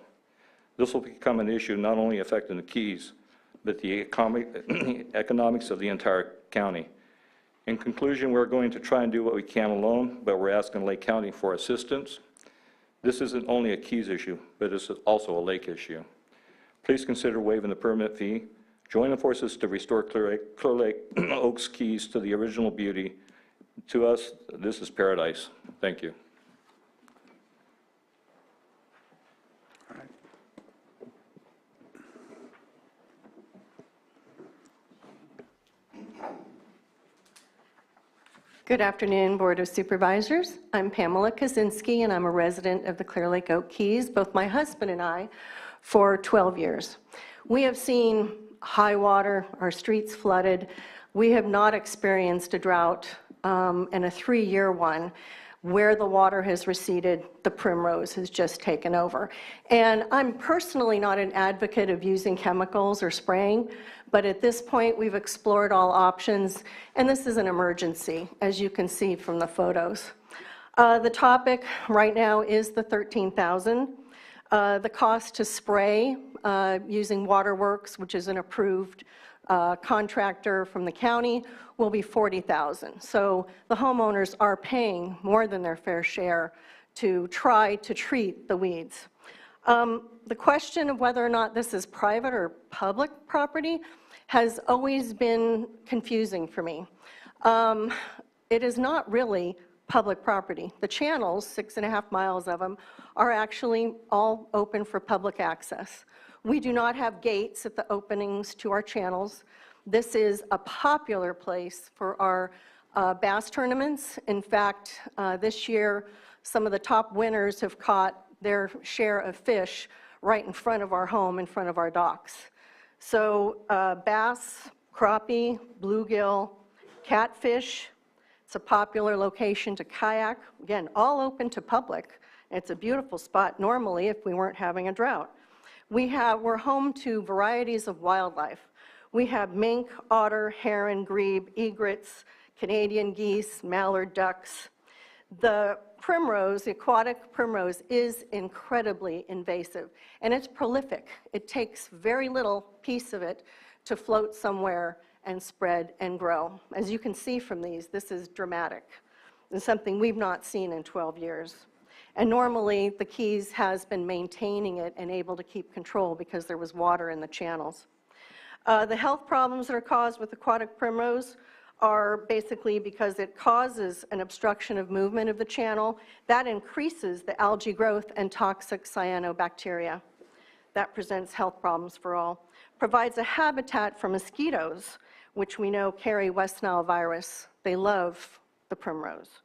This will become an issue not only affecting the Keys, but the economics of the entire county. In conclusion, we're going to try and do what we can alone, but we're asking Lake County for assistance. This isn't only a Keys issue, but it's also a lake issue. Please consider waiving the permit fee. Join the forces to restore Clear Lake Oaks Keys to the original beauty. To us, this is paradise. Thank you. Good afternoon, Board of Supervisors. I'm Pamela Kaczynski, and I'm a resident of the Clear Lake Oak Keys, both my husband and I, for 12 years. We have seen high water, our streets flooded. We have not experienced a drought, and a 3-year one. Where the water has receded, the primrose has just taken over. And I'm personally not an advocate of using chemicals or spraying, but at this point we've explored all options, and this is an emergency, as you can see from the photos. The topic right now is the $13,000. The cost to spray using Waterworks, which is an approved contractor from the county, will be $40,000. So the homeowners are paying more than their fair share to try to treat the weeds. The question of whether or not this is private or public property has always been confusing for me. It is not really public property. The channels, 6.5 miles of them, are actually all open for public access. We do not have gates at the openings to our channels. This is a popular place for our bass tournaments. In fact, this year, some of the top winners have caught their share of fish right in front of our home, in front of our docks. So bass, crappie, bluegill, catfish, it's a popular location to kayak. Again, all open to public. It's a beautiful spot normally if we weren't having a drought. We're home to varieties of wildlife. We have mink, otter, heron, grebe, egrets, Canadian geese, mallard ducks. The primrose, the aquatic primrose, is incredibly invasive, and it's prolific. It takes very little piece of it to float somewhere and spread and grow. As you can see from these, this is dramatic. It's something we've not seen in 12 years. And normally, the Keys has been maintaining it and able to keep control because there was water in the channels. The health problems that are caused with aquatic primrose are basically because it causes an obstruction of movement of the channel. That increases the algae growth and toxic cyanobacteria. That presents health problems for all. Provides a habitat for mosquitoes, which we know carry West Nile virus. They love the primrose.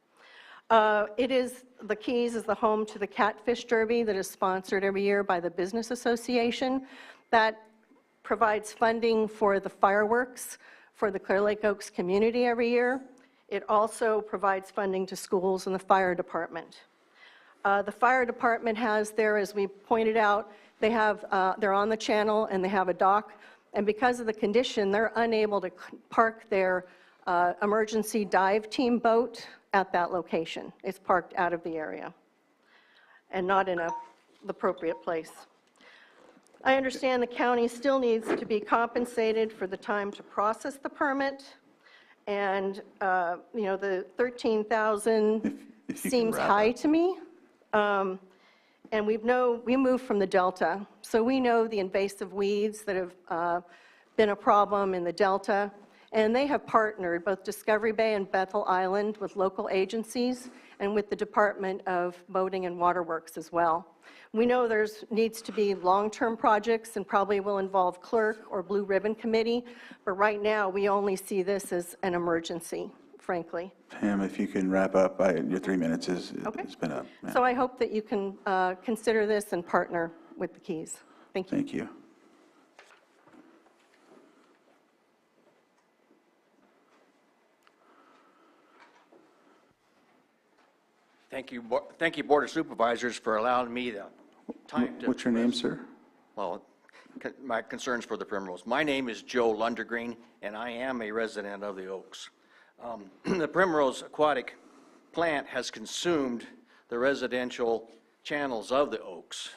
The Keys is the home to the Catfish Derby that is sponsored every year by the Business Association. That provides funding for the fireworks for the Clear Lake Oaks community every year. It also provides funding to schools and the fire department. The fire department has there, as we pointed out, they're on the channel and they have a dock. And because of the condition, they're unable to park their emergency dive team boat at that location. It's parked out of the area and not in the appropriate place. I understand the county still needs to be compensated for the time to process the permit, and the $13,000 seems high to me. And we moved from the Delta, so we know the invasive weeds that have been a problem in the Delta, And they have partnered, both Discovery Bay and Bethel Island, with local agencies and with the Department of Boating and Waterworks as well. We know there's needs to be long-term projects and probably will involve clerk or blue ribbon committee, but right now we only see this as an emergency, frankly. Pam, if you can wrap up, your 3 minutes has been up. Yeah. So I hope that you can consider this and partner with the Keys. Thank you. Thank you. Thank you, Board of Supervisors, for allowing me the time to... What's your name, sir? Well, my concerns for the Primrose. My name is Joe Lundergreen, and I am a resident of the Oaks. The Primrose Aquatic Plant has consumed the residential channels of the Oaks.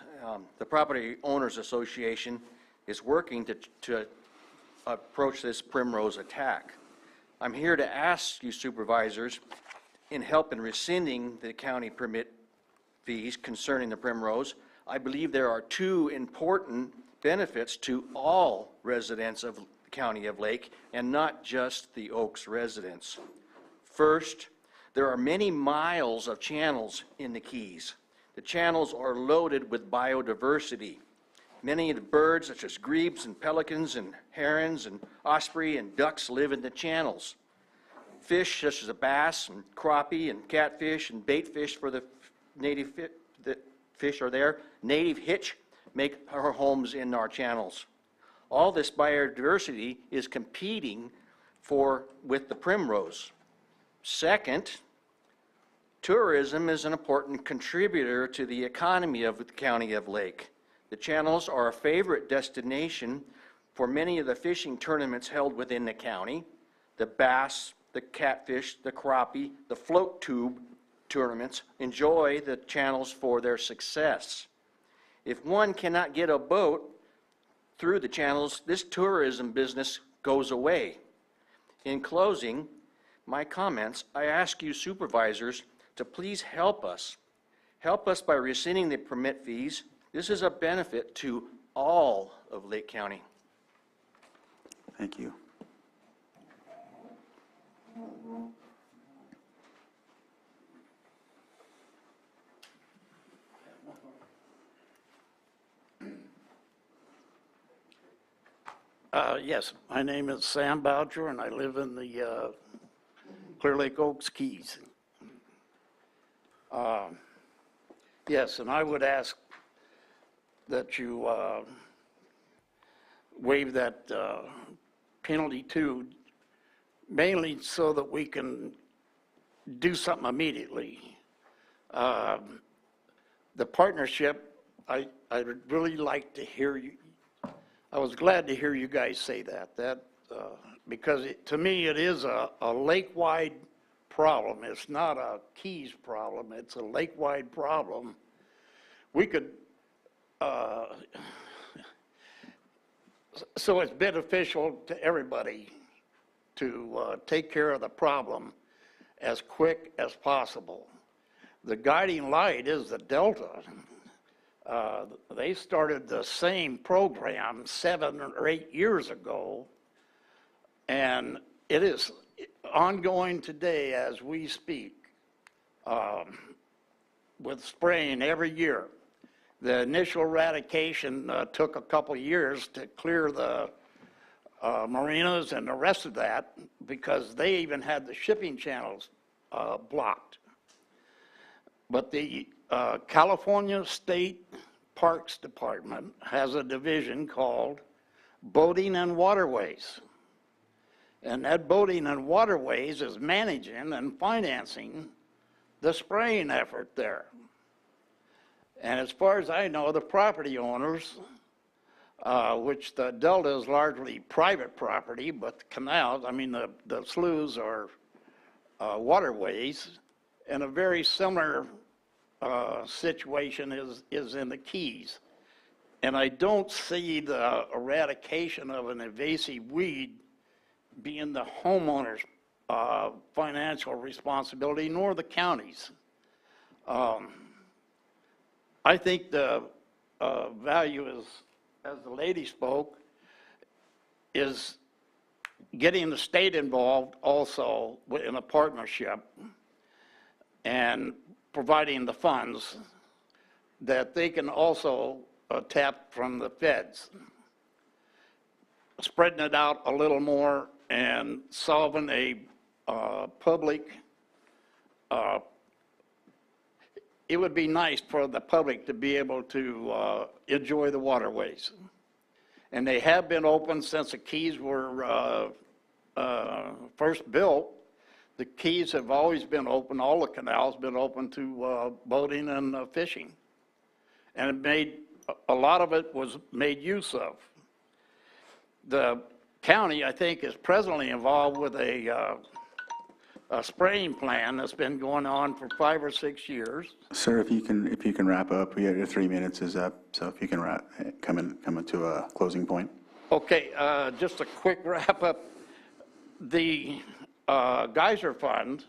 The Property Owners Association is working to approach this Primrose attack. I'm here to ask you supervisors in help in rescinding the county permit fees concerning the Primrose. I believe there are two important benefits to all residents of the County of Lake and not just the Oaks residents. First, there are many miles of channels in the Keys. The channels are loaded with biodiversity. Many of the birds, such as grebes and pelicans and herons and osprey and ducks, live in the channels. Fish such as the bass and crappie and catfish and bait fish for the native fish are there. Native hitch make our homes in our channels. All this biodiversity is competing with the Primrose. Second, tourism is an important contributor to the economy of the County of Lake. The channels are a favorite destination for many of the fishing tournaments held within the county. The bass, the catfish, the crappie, the float tube tournaments enjoy the channels for their success. If one cannot get a boat through the channels, this tourism business goes away. In closing my comments, I ask you supervisors to please help us. Help us by rescinding the permit fees. This is a benefit to all of Lake County. Thank you. Yes, my name is Sam Boucher, and I live in the Clear Lake Oaks Keys. Yes, and I would ask that you waive that penalty too, mainly so that we can do something immediately. The partnership, I'd really like to hear you. I was glad to hear you guys say that because to me it is a lake-wide problem. It's not a Keys problem. It's a lake-wide problem. We could, so it's beneficial to everybody to take care of the problem as quick as possible. The guiding light is the Delta. They started the same program 7 or 8 years ago, and it is ongoing today as we speak, with spraying every year. The initial eradication took a couple years to clear the marinas and the rest of that, because they even had the shipping channels blocked. But the California State Parks Department has a division called Boating and Waterways. And that Boating and Waterways is managing and financing the spraying effort there. And as far as I know, the property owners, which the Delta is largely private property, but the canals, I mean the sloughs are waterways, and a very similar situation is in the Keys. And I don't see the eradication of an invasive weed being the homeowner's financial responsibility, nor the county's. I think the value is, as the lady spoke, is getting the state involved also in a partnership and providing the funds that they can also tap from the feds. Spreading it out a little more and solving a public, it would be nice for the public to be able to enjoy the waterways. And they have been open since the quays were first built. The quays have always been open, all the canals been open to boating and fishing. And it made, a lot of it was made use of. The county, I think, is presently involved with a spraying plan that's been going on for 5 or 6 years. Sir, if you can wrap up, your 3 minutes is up, so if you can come into a closing point. Okay, just a quick wrap up. The geyser fund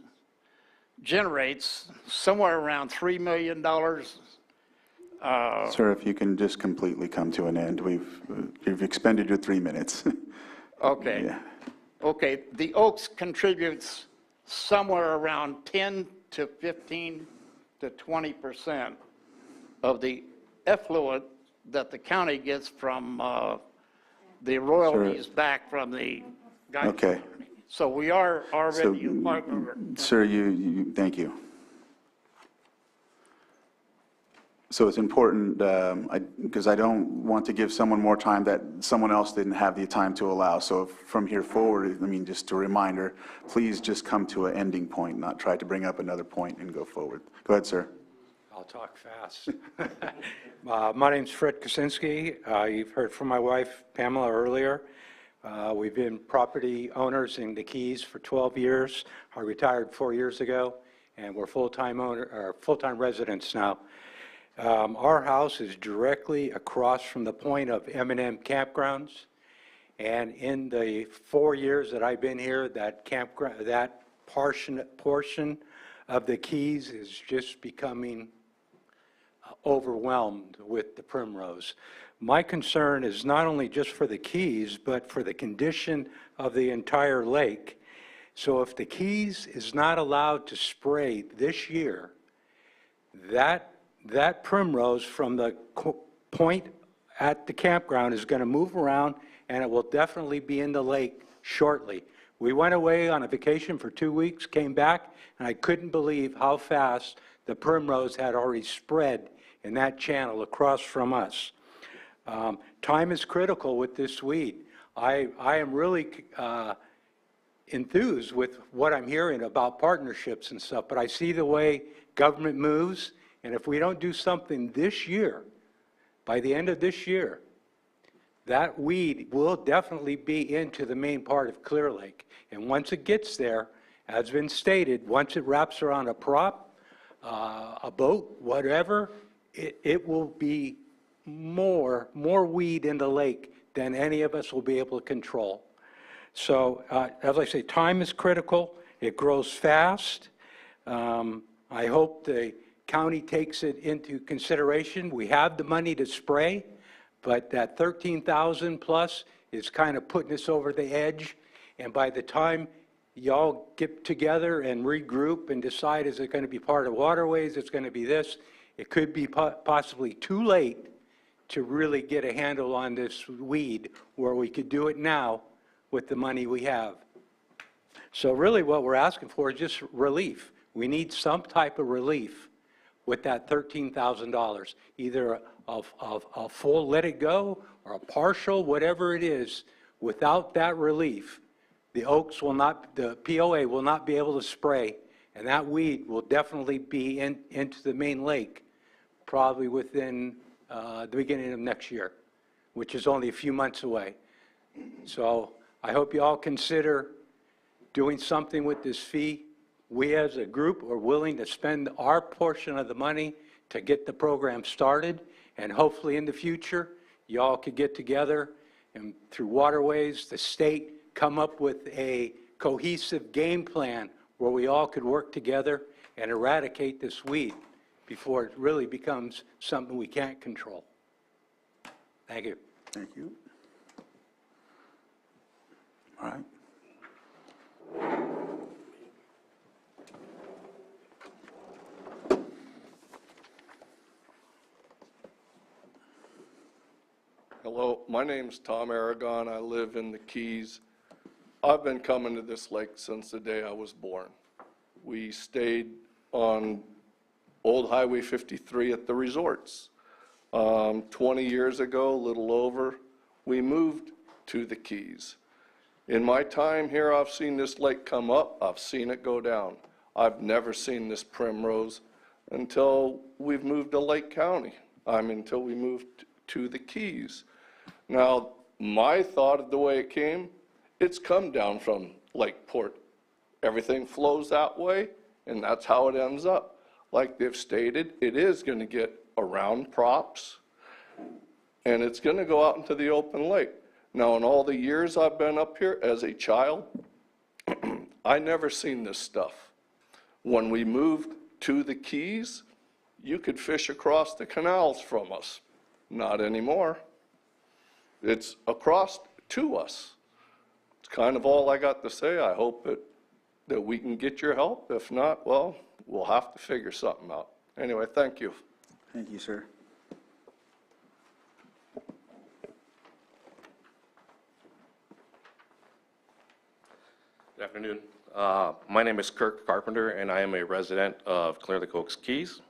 generates somewhere around $3 million. Sir, if you can just completely come to an end. You've expended your 3 minutes. Okay. Yeah. Okay, the Oaks contributes somewhere around 10 to 15 to 20% of the effluent that the county gets from the royalties back from the geyser. Okay. So we are already a partner. Sir, thank you. So it's important, because I don't want to give someone more time that someone else didn't have the time to allow. So from here forward, I mean, just a reminder, please just come to an ending point, not try to bring up another point and go forward. Go ahead, sir. I'll talk fast. My name's Fred Kaczynski. You've heard from my wife, Pamela, earlier. We've been property owners in the Keys for 12 years. I retired 4 years ago, and we're full-time residents now. Our house is directly across from the point of M&M campgrounds, and in the 4 years that I've been here, that campground, that portion of the Keys is just becoming overwhelmed with the primrose. My concern is not only just for the Keys, but for the condition of the entire lake. So if the Keys is not allowed to spray this year, that primrose from the point at the campground is going to move around, and it will definitely be in the lake shortly. We went away on a vacation for 2 weeks, came back, and I couldn't believe how fast the primrose had already spread in that channel across from us. Time is critical with this weed. I am really enthused with what I'm hearing about partnerships and stuff, but I see the way government moves. And if we don't do something this year, by the end of this year, that weed will definitely be into the main part of Clear Lake. And once it gets there, as been stated, once it wraps around a prop, a boat, whatever, it will be more weed in the lake than any of us will be able to control. So, as I say, time is critical. It grows fast. I hope the county takes it into consideration. We have the money to spray, but that 13,000 plus is kind of putting us over the edge. And by the time y'all get together and regroup and decide, is it going to be part of waterways, it's going to be this, it could be possibly too late to really get a handle on this weed, where we could do it now with the money we have. So really what we're asking for is just relief. We need some type of relief with that $13,000, either a full let it go or a partial, whatever it is. Without that relief, the Oaks will not, the POA will not be able to spray, and that weed will definitely be into the main lake, probably within the beginning of next year, which is only a few months away. So I hope you all consider doing something with this fee. We as a group are willing to spend our portion of the money to get the program started, and hopefully in the future, y'all could get together and through waterways, the state, come up with a cohesive game plan where we all could work together and eradicate this weed before it really becomes something we can't control. Thank you. Thank you. All right. Hello, my name's Tom Aragon. I live in the Keys. I've been coming to this lake since the day I was born. We stayed on Old Highway 53 at the resorts. 20 years ago, a little over, we moved to the Keys. In my time here, I've seen this lake come up, I've seen it go down. I've never seen this primrose until we've moved to Lake County. Until we moved to the Keys. Now, my thought of the way it came, it's come down from Lakeport. Everything flows that way, and that's how it ends up. Like they've stated, it is going to get around props, and it's going to go out into the open lake. Now, in all the years I've been up here as a child, I never seen this stuff. When we moved to the Keys, you could fish across the canals from us. Not anymore. It's across to us. It's kind of all I got to say. I hope that we can get your help. If not, well, we'll have to figure something out. Anyway, thank you. Thank you, sir. Good afternoon. My name is Kirk Carpenter, and I am a resident of Clear Lake Oaks Keys.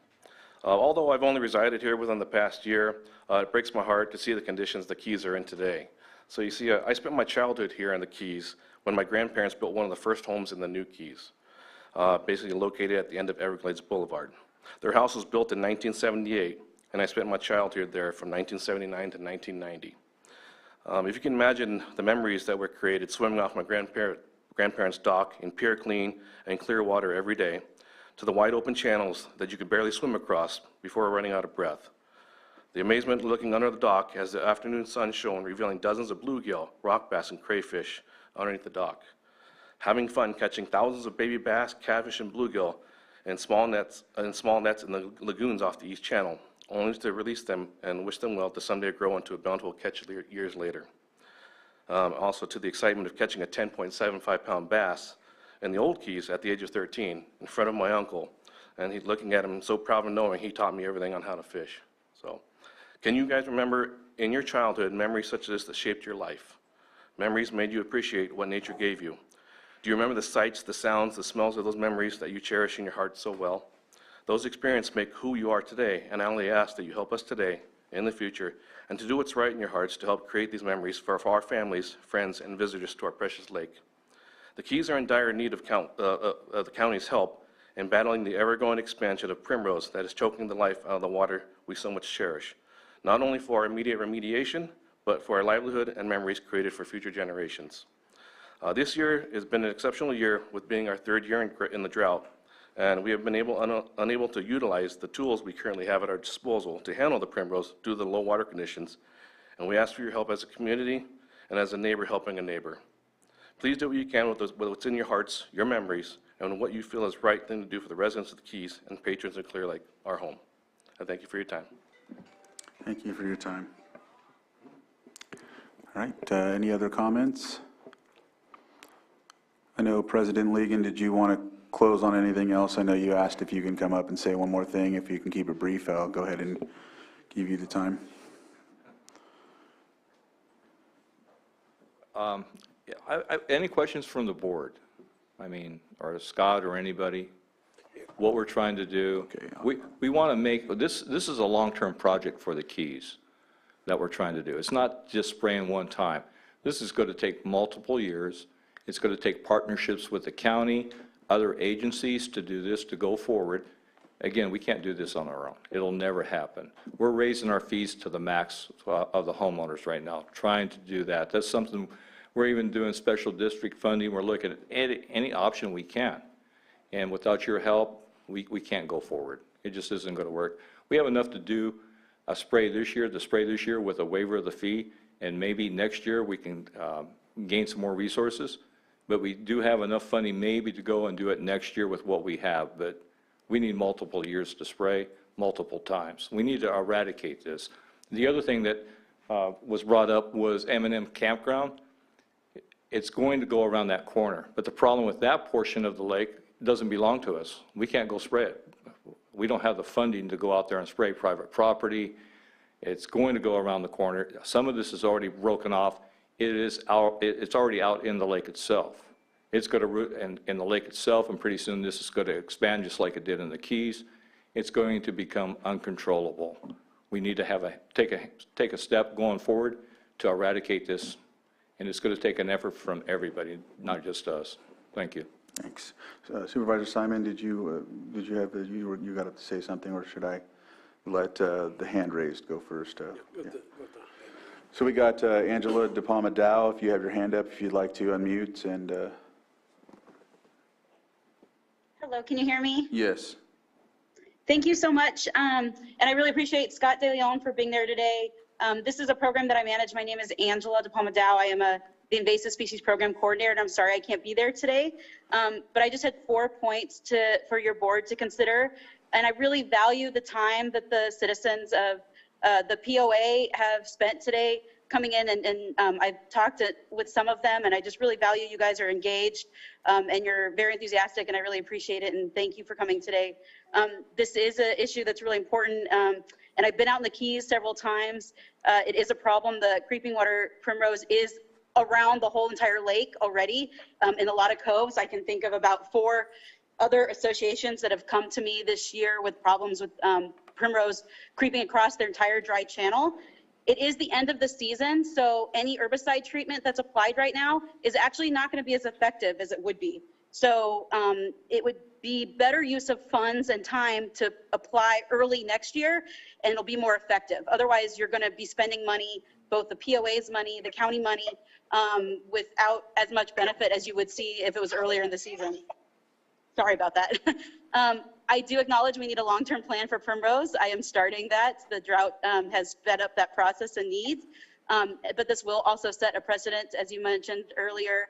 Although I've only resided here within the past year, it breaks my heart to see the conditions the Keys are in today. So you see, I spent my childhood here in the Keys when my grandparents built one of the first homes in the new Keys, basically located at the end of Everglades Boulevard. Their house was built in 1978, and I spent my childhood there from 1979 to 1990. If you can imagine the memories that were created swimming off my grandparents' dock in pure, clean, and clear water every day, to the wide open channels that you could barely swim across before running out of breath. The amazement looking under the dock as the afternoon sun shone, revealing dozens of bluegill, rock bass, and crayfish underneath the dock. Having fun catching thousands of baby bass, catfish, and bluegill in small nets in the lagoons off the East Channel, only to release them and wish them well to someday grow into a bountiful catch years later. Also to the excitement of catching a 10.75-pound bass in the old Keys at the age of 13 in front of my uncle, and he's looking at him so proud of knowing he taught me everything on how to fish. So, can you guys remember in your childhood memories such as this that shaped your life? Memories made you appreciate what nature gave you. Do you remember the sights, the sounds, the smells of those memories that you cherish in your heart so well? Those experiences make who you are today, and I only ask that you help us today, in the future, and to do what's right in your hearts to help create these memories for our families, friends, and visitors to our precious lake. The Keys are in dire need of the county's help in battling the ever-growing expansion of primrose that is choking the life out of the water we so much cherish, not only for our immediate remediation, but for our livelihood and memories created for future generations. This year has been an exceptional year, with being our third year in the drought, and we have been unable to utilize the tools we currently have at our disposal to handle the primrose due to the low water conditions, and we ask for your help as a community and as a neighbor helping a neighbor. Please do what you can with what's in your hearts, your memories, and what you feel is the right thing to do for the residents of the Keys and patrons of Clear Lake, our home. I thank you for your time. Thank you for your time. All right, any other comments? I know President Ligon, did you want to close on anything else? I know you asked if you can come up and say one more thing. If you can keep it brief, I'll go ahead and give you the time. Any questions from the board? Or Scott or anybody? What we're trying to do? Okay, we want to make, this is a long-term project for the Keys that we're trying to do. It's not just spraying one time. This is going to take multiple years. It's going to take partnerships with the county, other agencies to do this, to go forward. Again, we can't do this on our own. It'll never happen. We're raising our fees to the max of the homeowners right now, trying to do that. That's something, we're even doing special district funding. We're looking at any option we can. And without your help, we can't go forward. It just isn't going to work. We have enough to do a spray this year with a waiver of the fee, and maybe next year we can gain some more resources. But we do have enough funding maybe to go and do it next year with what we have. But we need multiple years to spray, multiple times. We need to eradicate this. The other thing that was brought up was M&M Campground. it's going to go around that corner. But the problem with that portion of the lake doesn't belong to us. We can't go spray it. We don't have the funding to go out there and spray private property. It's going to go around the corner. Some of this is already broken off. It's already out in the lake itself. It's going to root in the lake itself, and pretty soon this is going to expand just like it did in the Keys. It's going to become uncontrollable. We need to take a step going forward to eradicate this, and it's going to take an effort from everybody, not just us. Thank you. Thanks. Supervisor Simon, did you got to say something, or should I let the hand raised go first? Yeah. So we got Angela De Palma Dow. If you have your hand up, if you'd like to unmute and. Hello, can you hear me? Yes. Thank you so much. And I really appreciate Scott De Leon for being there today. This is a program that I manage. My name is Angela De Palma Dow. I am the Invasive Species Program Coordinator, and I'm sorry I can't be there today. But I just had 4 points for your board to consider. And I really value the time that the citizens of the POA have spent today coming in, and I've talked with some of them, and I just really value you guys are engaged, and you're very enthusiastic, and I really appreciate it, and thank you for coming today. This is an issue that's really important, and I've been out in the Keys several times. It is a problem. The creeping water primrose is around the whole entire lake already, in a lot of coves. I can think of about 4 other associations that have come to me this year with problems with primrose creeping across their entire dry channel. It is the end of the season, so any herbicide treatment that's applied right now is actually not going to be as effective as it would be. So it would be better use of funds and time to apply early next year, and it'll be more effective. Otherwise, you're going to be spending money, both the POA's money, the county money, without as much benefit as you would see if it was earlier in the season. Sorry about that. I do acknowledge we need a long-term plan for primrose. I am starting that. The drought has sped up that process and needs. But this will also set a precedent, as you mentioned earlier.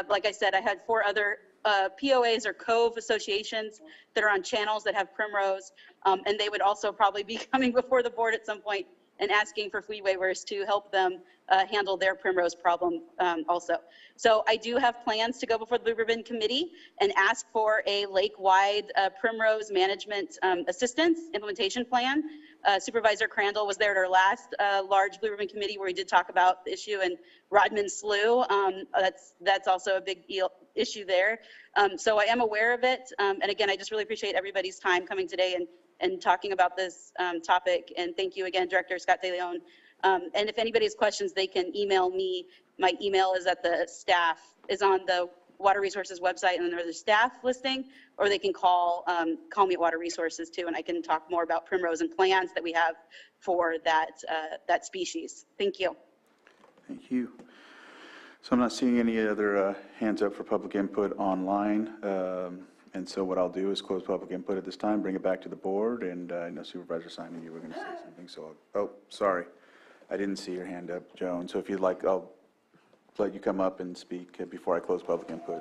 Like I said, I had 4 other POAs or cove associations that are on channels that have primrose, and they would also probably be coming before the board at some point and asking for fee waivers to help them handle their primrose problem also. So I do have plans to go before the Blue Ribbon Committee and ask for a lake-wide primrose management assistance implementation plan. Supervisor Crandall was there at our last large Blue Ribbon Committee where we did talk about the issue in Rodman Slough. That's also a big issue there. So I am aware of it. And again, I just really appreciate everybody's time coming today and talking about this topic. And thank you again, Director Scott De Leon. And if anybody has questions, they can email me. My email is at the staff, is on the Water Resources website, and then there's a staff listing, or they can call me at Water Resources too, and I can talk more about primrose and plans that we have for that species. Thank you. Thank you. So I'm not seeing any other hands up for public input online. And so what I'll do is close public input at this time, bring it back to the board, and I know Supervisor Simon, you were going to say something, so oh, sorry. I didn't see your hand up, Joan. So if you'd like, I'll let you come up and speak before I close public input.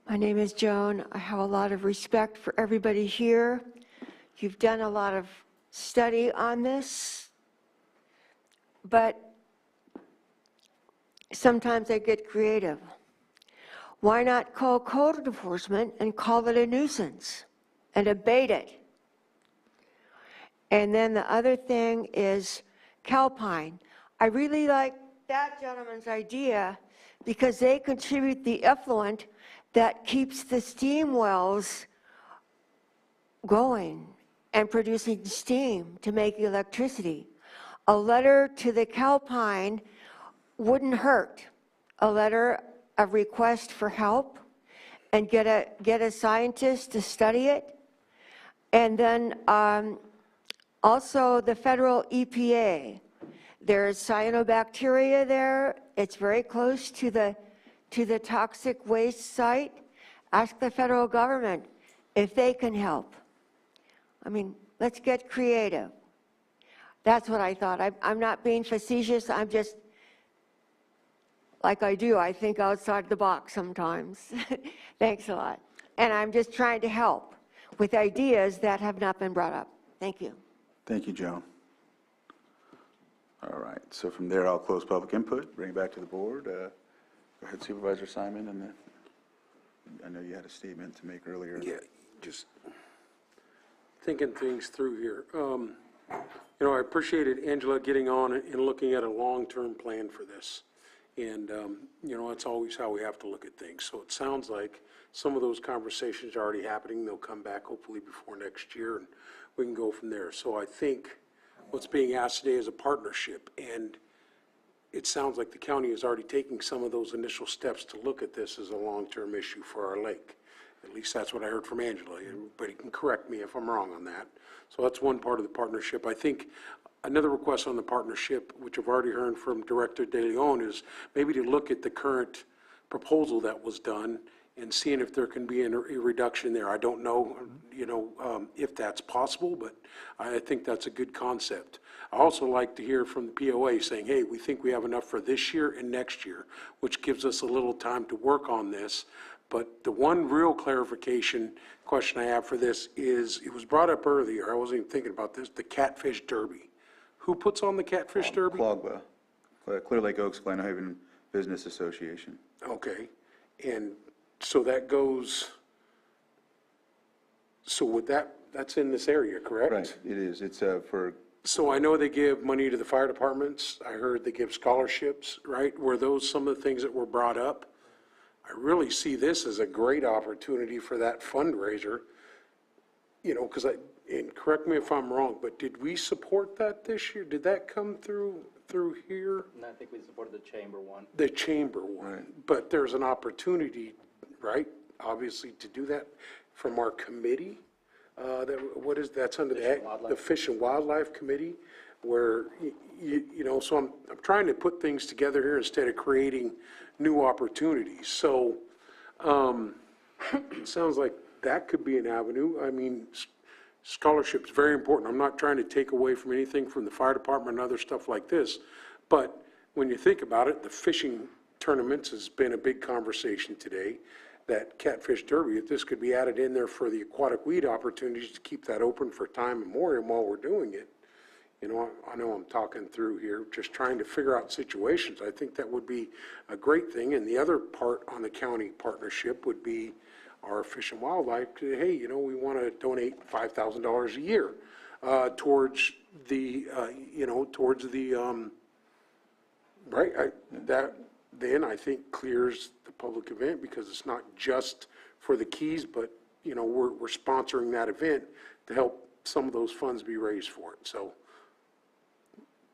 My name is Joan. I have a lot of respect for everybody here. You've done a lot of study on this, but sometimes I get creative. Why not call code enforcement and call it a nuisance and abate it? And then the other thing is Calpine. I really like that gentleman's idea because they contribute the effluent that keeps the steam wells going and producing steam to make electricity. A letter to the Calpine wouldn't hurt. A letter of request for help and get a scientist to study it. And then also the federal EPA. There's cyanobacteria there. It's very close to the toxic waste site. Ask the federal government if they can help. I mean, let's get creative. That's what I thought. I'm not being facetious. I'm just, like I do, I think outside the box sometimes. Thanks a lot. And I'm just trying to help with ideas that have not been brought up. Thank you. Thank you, Joan. All right, so from there, I'll close public input, bring it back to the board. Go ahead, Supervisor Simon, and then I know you had a statement to make earlier. Yeah, just thinking things through here. You know, I appreciated Angela getting on and looking at a long-term plan for this. And, you know, that's always how we have to look at things. So it sounds like some of those conversations are already happening. They'll come back hopefully before next year, and we can go from there. So I think what's being asked today is a partnership, and it sounds like the county is already taking some of those initial steps to look at this as a long-term issue for our lake. At least that's what I heard from Angela. Everybody can correct me if I'm wrong on that. So that's one part of the partnership. I think another request on the partnership, which I've already heard from Director De Leon, is maybe to look at the current proposal that was done and seeing if there can be a reduction there. I don't know, you know, if that's possible, but I think that's a good concept. I also like to hear from the POA saying, hey, we think we have enough for this year and next year, which gives us a little time to work on this. But the one real clarification question I have for this is, it was brought up earlier, I wasn't even thinking about this, the Catfish Derby. Who puts on the Catfish Derby? CLOGBA, Clear Lake Oaks Glenhaven Business Association. Okay, and so that goes, so would that's in this area, correct? Right, it is. It's for... So I know they give money to the fire departments. I heard they give scholarships, right? Were those some of the things that were brought up? I really see this as a great opportunity for that fundraiser, you know, because and correct me if I'm wrong, but did we support that this year? Did that come through here? And I think we supported the chamber one. The chamber one, right. But there's an opportunity, right, obviously, to do that from our committee. That's under the Fish and Wildlife Committee, where, you know, so I'm trying to put things together here instead of creating new opportunities. So it sounds like that could be an avenue. I mean, scholarship's very important. I'm not trying to take away from anything from the fire department and other stuff like this, but when you think about it, the fishing tournaments has been a big conversation today. That Catfish Derby, if this could be added in there for the aquatic weed opportunities to keep that open for time memoriam while we're doing it. You know, I know I'm talking through here, just trying to figure out situations. I think that would be a great thing. And the other part on the county partnership would be our Fish and Wildlife. Hey, you know, we want to donate $5,000 a year towards the, you know, towards the, right, that then I think clears the public event, because it's not just for the Keys, but, you know, we're sponsoring that event to help some of those funds be raised for it. So,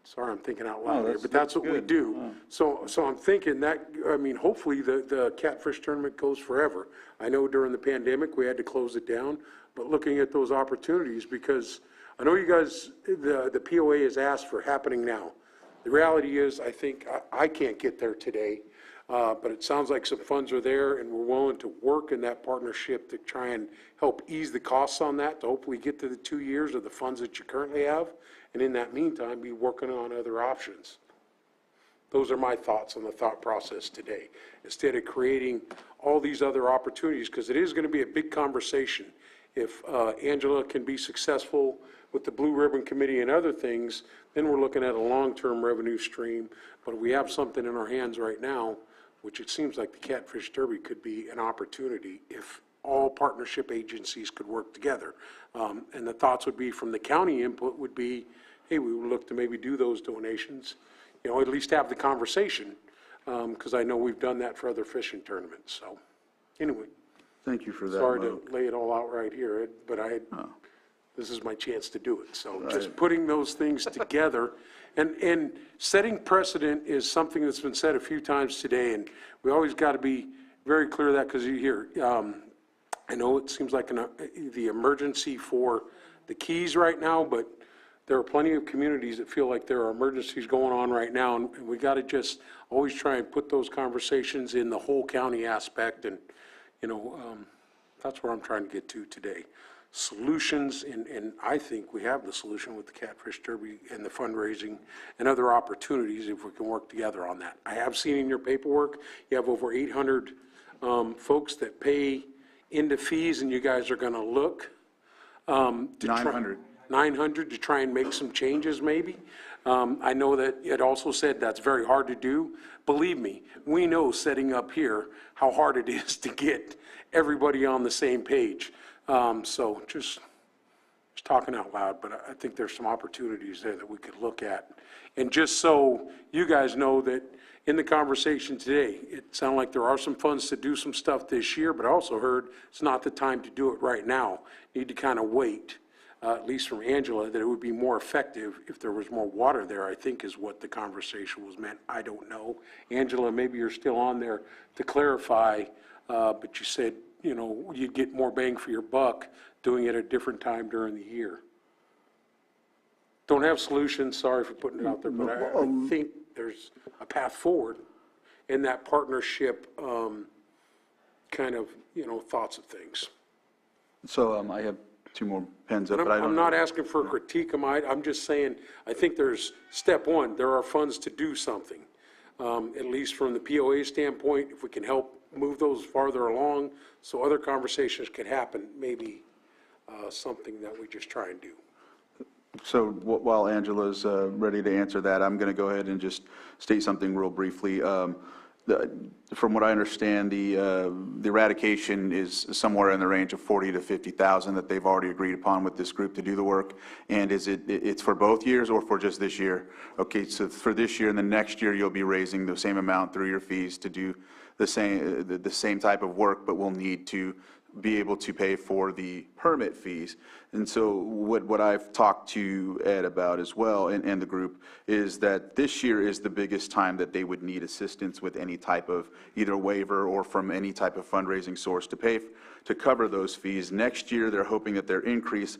sorry, I'm thinking out loud here, but that's what we do. So I'm thinking that, I mean, hopefully the Catfish Tournament goes forever. I know during the pandemic, we had to close it down, but looking at those opportunities, because I know you guys, the POA has asked for happening now. The reality is, I think, I can't get there today, but it sounds like some funds are there, and we're willing to work in that partnership to try and help ease the costs on that, to hopefully get to the 2 years of the funds that you currently have, and in that meantime, be working on other options. Those are my thoughts on the thought process today. Instead of creating all these other opportunities, because it is going to be a big conversation. If Angela can be successful with the Blue Ribbon Committee and other things, then we're looking at a long-term revenue stream. But we have something in our hands right now, which it seems like the Catfish Derby could be an opportunity if all partnership agencies could work together. And the thoughts would be from the county input would be, hey, we would look to maybe do those donations, you know, at least have the conversation, because I know we've done that for other fishing tournaments. So anyway. Thank you for that. Sorry to lay it all out right here, Ed, but this is my chance to do it. So just putting those things together and setting precedent is something that's been said a few times today, and we always got to be very clear of that, because you hear, I know it seems like the emergency for the Keys right now, but there are plenty of communities that feel like there are emergencies going on right now, and we got to just always try and put those conversations in the whole county aspect, and, you know, that's where I'm trying to get to today. solutions, and I think we have the solution with the Catfish Derby and the fundraising and other opportunities if we can work together on that. I have seen in your paperwork, you have over 800 folks that pay into fees, and you guys are going to look. 900. 900 to try and make some changes maybe. I know that it also said that's very hard to do. Believe me, we know setting up here how hard it is to get everybody on the same page. So just talking out loud, but I think there's some opportunities there that we could look at. And just so you guys know that in the conversation today, it sounded like there are some funds to do some stuff this year, but I also heard it's not the time to do it right now. Need to kind of wait, at least from Angela, that it would be more effective if there was more water there, I think is what the conversation was meant. I don't know. Angela, maybe you're still on there to clarify, but you said, you know, you'd get more bang for your buck doing it at a different time during the year. Don't have solutions, sorry for putting it out there, but I think there's a path forward in that partnership kind of, you know, thoughts of things. So I have 2 more pens up, And but I don't. I'm not asking for a critique of mine, I'm just saying, I think there's, step one, there are funds to do something. At least from the POA standpoint, if we can help move those farther along so other conversations could happen, maybe something that we just try and do. So while Angela's ready to answer that, I'm going to go ahead and just state something real briefly. From what I understand, the eradication is somewhere in the range of 40 to 50,000 that they've already agreed upon with this group to do the work. And it's for both years or for just this year? Okay, so for this year and the next year, you'll be raising the same amount through your fees to do the same type of work, but we'll need to be able to pay for the permit fees. And so what I've talked to Ed about as well, and the group, is that this year is the biggest time that they would need assistance with any type of either waiver or from any type of fundraising source to cover those fees. Next year, they're hoping that their increase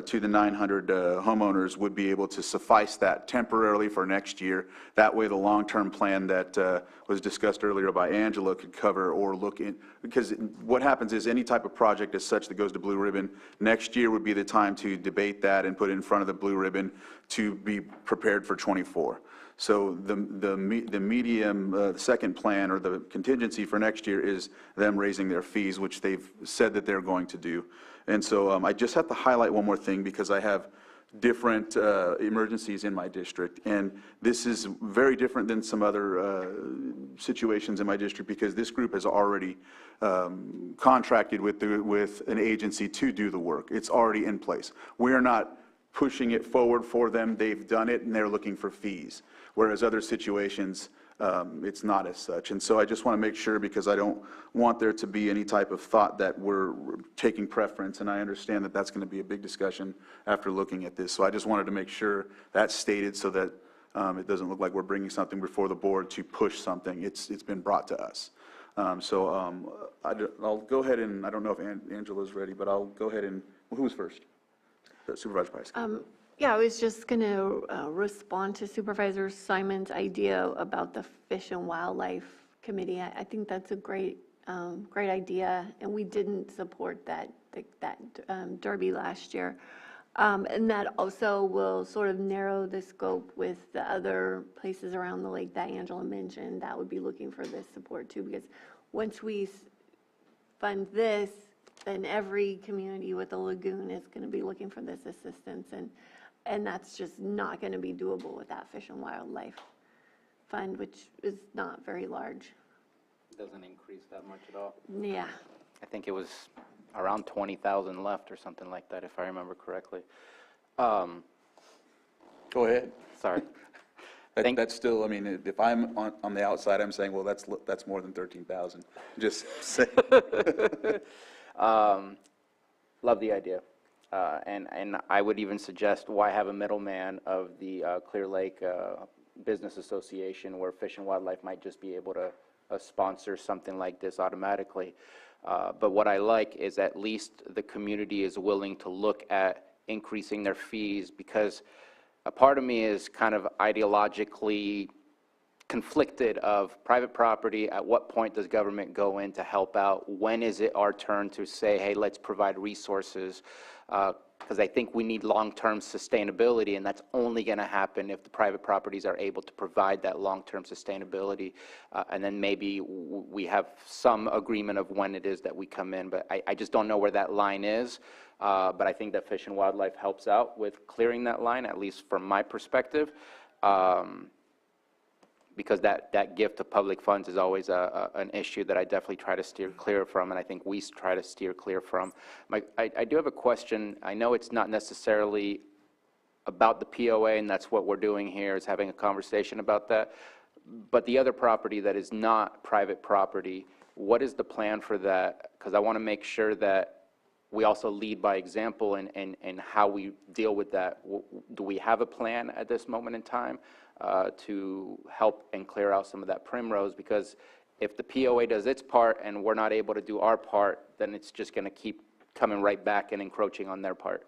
to the 900 homeowners would be able to suffice that temporarily for next year. That way, the long-term plan that was discussed earlier by Angela could cover or look in, because what happens is any type of project as such that goes to Blue Ribbon, next year would be the time to debate that and put it in front of the Blue Ribbon to be prepared for '24. So the medium, the second plan or the contingency for next year is them raising their fees, which they've said that they're going to do. And so I just have to highlight one more thing because I have different emergencies in my district. And this is very different than some other situations in my district because this group has already contracted with an agency to do the work. It's already in place. We're not pushing it forward for them. They've done it and they're looking for fees. Whereas other situations, it's not as such. And so I just want to make sure, because I don't want there to be any type of thought that we're taking preference, and I understand that that's going to be a big discussion after looking at this. So I just wanted to make sure that's stated so that it doesn't look like we're bringing something before the board to push something. It's been brought to us. I'll go ahead and, I don't know if Angela's ready, but I'll go ahead and, who's first? Supervisor Price. Yeah, I was just going to respond to Supervisor Simon's idea about the Fish and Wildlife Committee. I think that's a great idea, and we didn't support that derby last year. And that also will sort of narrow the scope with the other places around the lake that Angela mentioned that would be looking for this support too, because once we fund this, then every community with a lagoon is going to be looking for this assistance, and that's just not going to be doable with that Fish and Wildlife Fund, which is not very large. Doesn't increase that much at all. Yeah. I think it was around 20,000 left or something like that, if I remember correctly. Go ahead. Sorry. That's still, I mean, if I'm on the outside, I'm saying, well, that's more than 13,000. Just say. Love the idea. And I would even suggest why have a middleman of the Clear Lake Business Association where Fish and Wildlife might just be able to sponsor something like this automatically. But what I like is at least the community is willing to look at increasing their fees, because a part of me is kind of ideologically conflicted of private property, at what point does government go in to help out? When is it our turn to say, hey, let's provide resources? Because I think we need long-term sustainability, and that's only going to happen if the private properties are able to provide that long-term sustainability. And then maybe we have some agreement of when it is that we come in, but I just don't know where that line is. But I think that Fish and Wildlife helps out with clearing that line, at least from my perspective. Because that gift of public funds is always an issue that I definitely try to steer clear from, and I think we try to steer clear from. I do have a question. I know it's not necessarily about the POA, and that's what we're doing here, is having a conversation about that. But the other property that is not private property, what is the plan for that? Because I want to make sure that we also lead by example in how we deal with that. Do we have a plan at this moment in time to help and clear out some of that primrose? Because if the POA does its part and we're not able to do our part, then it's just going to keep coming right back and encroaching on their part.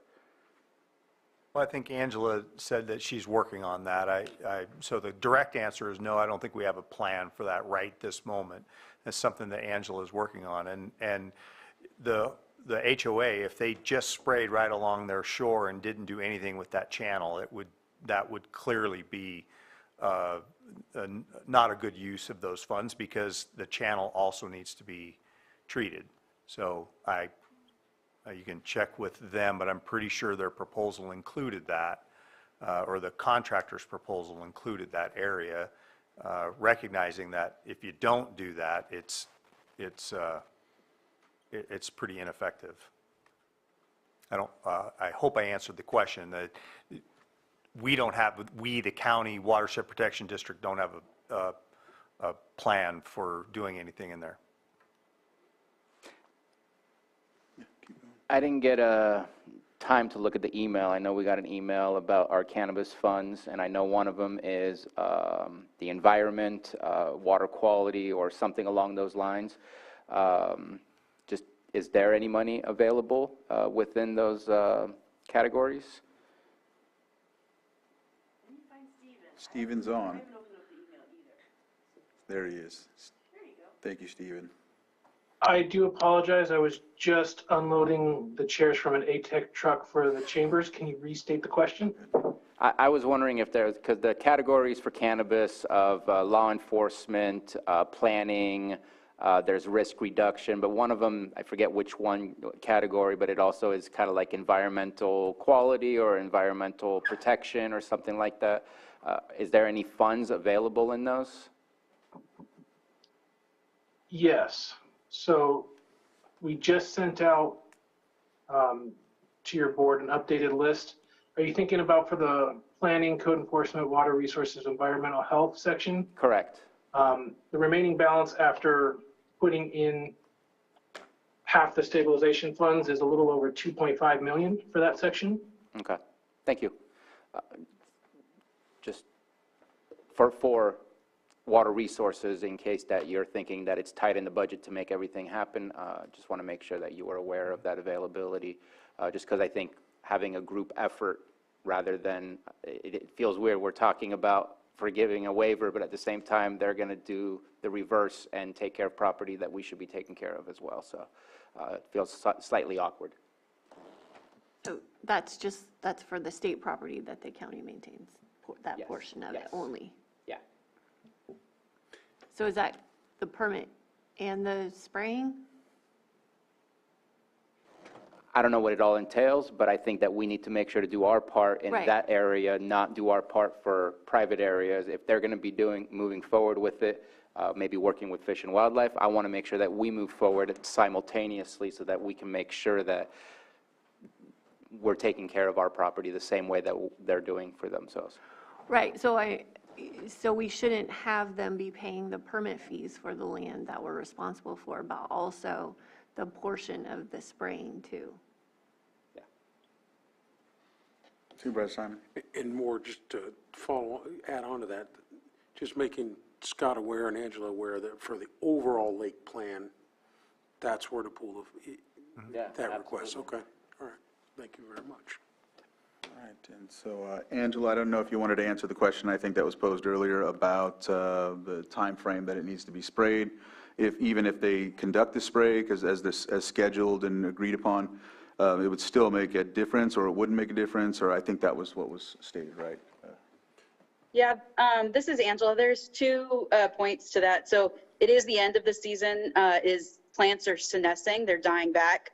Well, I think Angela said that she's working on that. So the direct answer is no, I don't think we have a plan for that right this moment. That's something that Angela is working on. And the HOA, if they just sprayed right along their shore and didn't do anything with that channel, that would clearly be not a good use of those funds, because the channel also needs to be treated. So you can check with them, but I'm pretty sure their proposal included that, or the contractor's proposal included that area, recognizing that if you don't do that, it's pretty ineffective. I hope I answered the question. That we, the county watershed protection district, don't have a plan for doing anything in there. I didn't get time to look at the email. I know we got an email about our cannabis funds, and I know one of them is the environment, water quality, or something along those lines. Is there any money available within those categories? Stephen's on. There he is. Thank you, Stephen. I do apologize. I was just unloading the chairs from an ATEC truck for the chambers. Can you restate the question? I was wondering if there's, because the categories for cannabis of law enforcement, planning, there's risk reduction, but one of them, I forget which one category, but it also is kind of like environmental quality or environmental protection or something like that. Is there any funds available in those? Yes. So we just sent out to your board an updated list. Are you thinking about for the planning, code enforcement, water resources, environmental health section? Correct. The remaining balance after putting in half the stabilization funds is a little over 2.5 million for that section. Okay, thank you. Just for water resources, in case that you're thinking that it's tight in the budget to make everything happen, just want to make sure that you are aware of that availability, just because I think having a group effort rather than, it feels weird, we're talking about forgiving a waiver, but at the same time, they're going to do the reverse and take care of property that we should be taking care of as well. So it feels slightly awkward. So that's for the state property that the county maintains, that Yes. portion of Yes. it only. Yeah. So is that the permit and the spraying? I don't know what it all entails, but I think that we need to make sure to do our part in Right. that area, not do our part for private areas. If they're going to be moving forward with it, maybe working with Fish and Wildlife, I want to make sure that we move forward simultaneously so that we can make sure that we're taking care of our property the same way that they're doing for themselves. Right, so we shouldn't have them be paying the permit fees for the land that we're responsible for, but also the portion of the spraying too. Supervisor Simon. And more, just to add on to that, just making Scott aware and Angela aware that for the overall lake plan, that's where to pull that request. Okay, all right. Thank you very much. All right, and so, Angela, I don't know if you wanted to answer the question, I think that was posed earlier about the time frame that it needs to be sprayed. Even if they conduct the spray, because as scheduled and agreed upon, it would still make a difference, or it wouldn't make a difference, or I think that was what was stated, right? Yeah, this is Angela. There's 2 points to that. So it is the end of the season. Plants are senescing, they're dying back.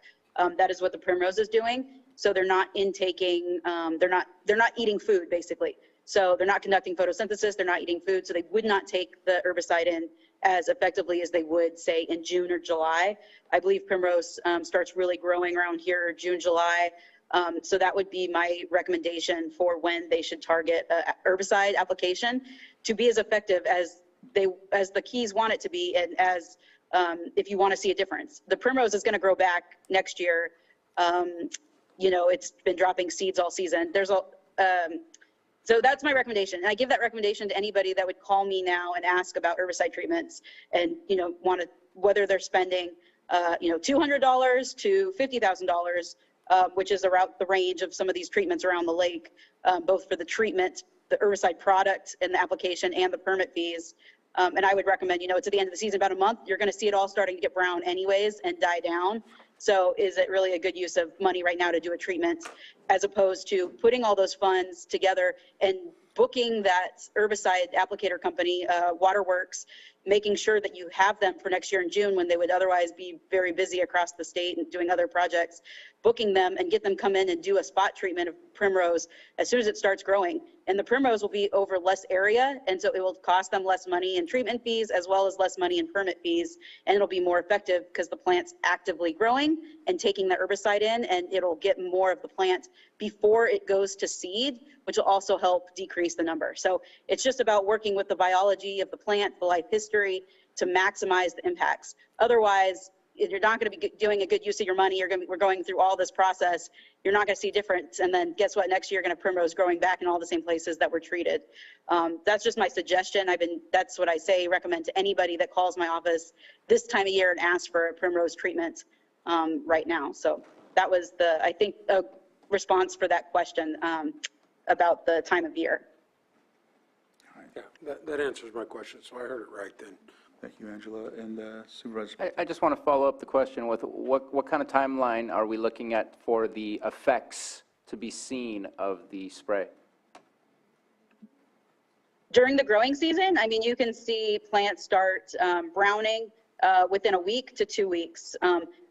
That is what the primrose is doing. So they're not intaking, they're not eating food basically. So they're not conducting photosynthesis, they're not eating food. So they would not take the herbicide in as effectively as they would say in June or July. I believe primrose starts really growing around here, June, July. So that would be my recommendation for when they should target herbicide application to be as effective as the Keys want it to be, and as if you want to see a difference. The primrose is going to grow back next year. It's been dropping seeds all season. So that's my recommendation. And I give that recommendation to anybody that would call me now and ask about herbicide treatments and, whether they're spending, $200 to $50,000, which is around the range of some of these treatments around the lake, both for the treatment, the herbicide product and the application, and the permit fees. And I would recommend, it's at the end of the season, about a month, you're going to see it all starting to get brown anyways and die down. So is it really a good use of money right now to do a treatment, as opposed to putting all those funds together and booking that herbicide applicator company, Waterworks, making sure that you have them for next year in June when they would otherwise be very busy across the state and doing other projects, booking them and get them come in and do a spot treatment of primrose as soon as it starts growing. And the primrose will be over less area, and so it will cost them less money in treatment fees as well as less money in permit fees, and it'll be more effective because the plant's actively growing and taking the herbicide in, and it'll get more of the plant before it goes to seed, which will also help decrease the number. So it's just about working with the biology of the plant, the life history, to maximize the impacts. Otherwise, if you're not going to be doing a good use of your money, we're going through all this process, you're not going to see a difference. And then guess what? Next year, you're going to primrose growing back in all the same places that were treated. That's just my suggestion. That's what I recommend to anybody that calls my office this time of year and asks for a primrose treatment right now. So that was I think, a response for that question about the time of year. Yeah, that answers my question, so I heard it right then. Thank you, Angela. And Supervisor? I just want to follow up the question with what kind of timeline are we looking at for the effects to be seen of the spray? During the growing season, you can see plants start browning within a week to 2 weeks.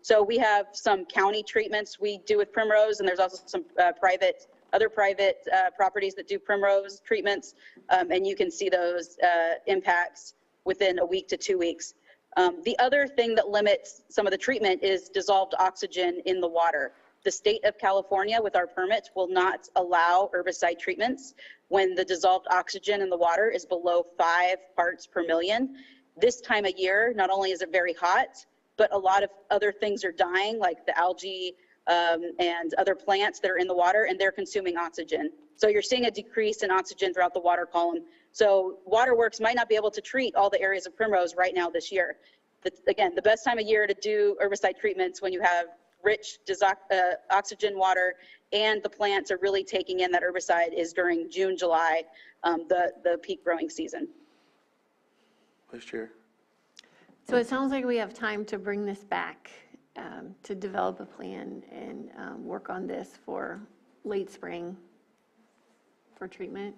So we have some county treatments we do with primrose, and there's also some other private properties that do primrose treatments, and you can see those impacts within a week to 2 weeks. The other thing that limits some of the treatment is dissolved oxygen in the water. The state of California, with our permit, will not allow herbicide treatments when the dissolved oxygen in the water is below 5 parts per million. This time of year, not only is it very hot, but a lot of other things are dying, like the algae and other plants that are in the water, and they're consuming oxygen. So you're seeing a decrease in oxygen throughout the water column. So Waterworks might not be able to treat all the areas of primrose right now this year. Again, the best time of year to do herbicide treatments when you have rich oxygen water and the plants are really taking in that herbicide is during June, July, the peak growing season. Vice Chair. So it sounds like we have time to bring this back, to develop a plan and work on this for late spring for treatment.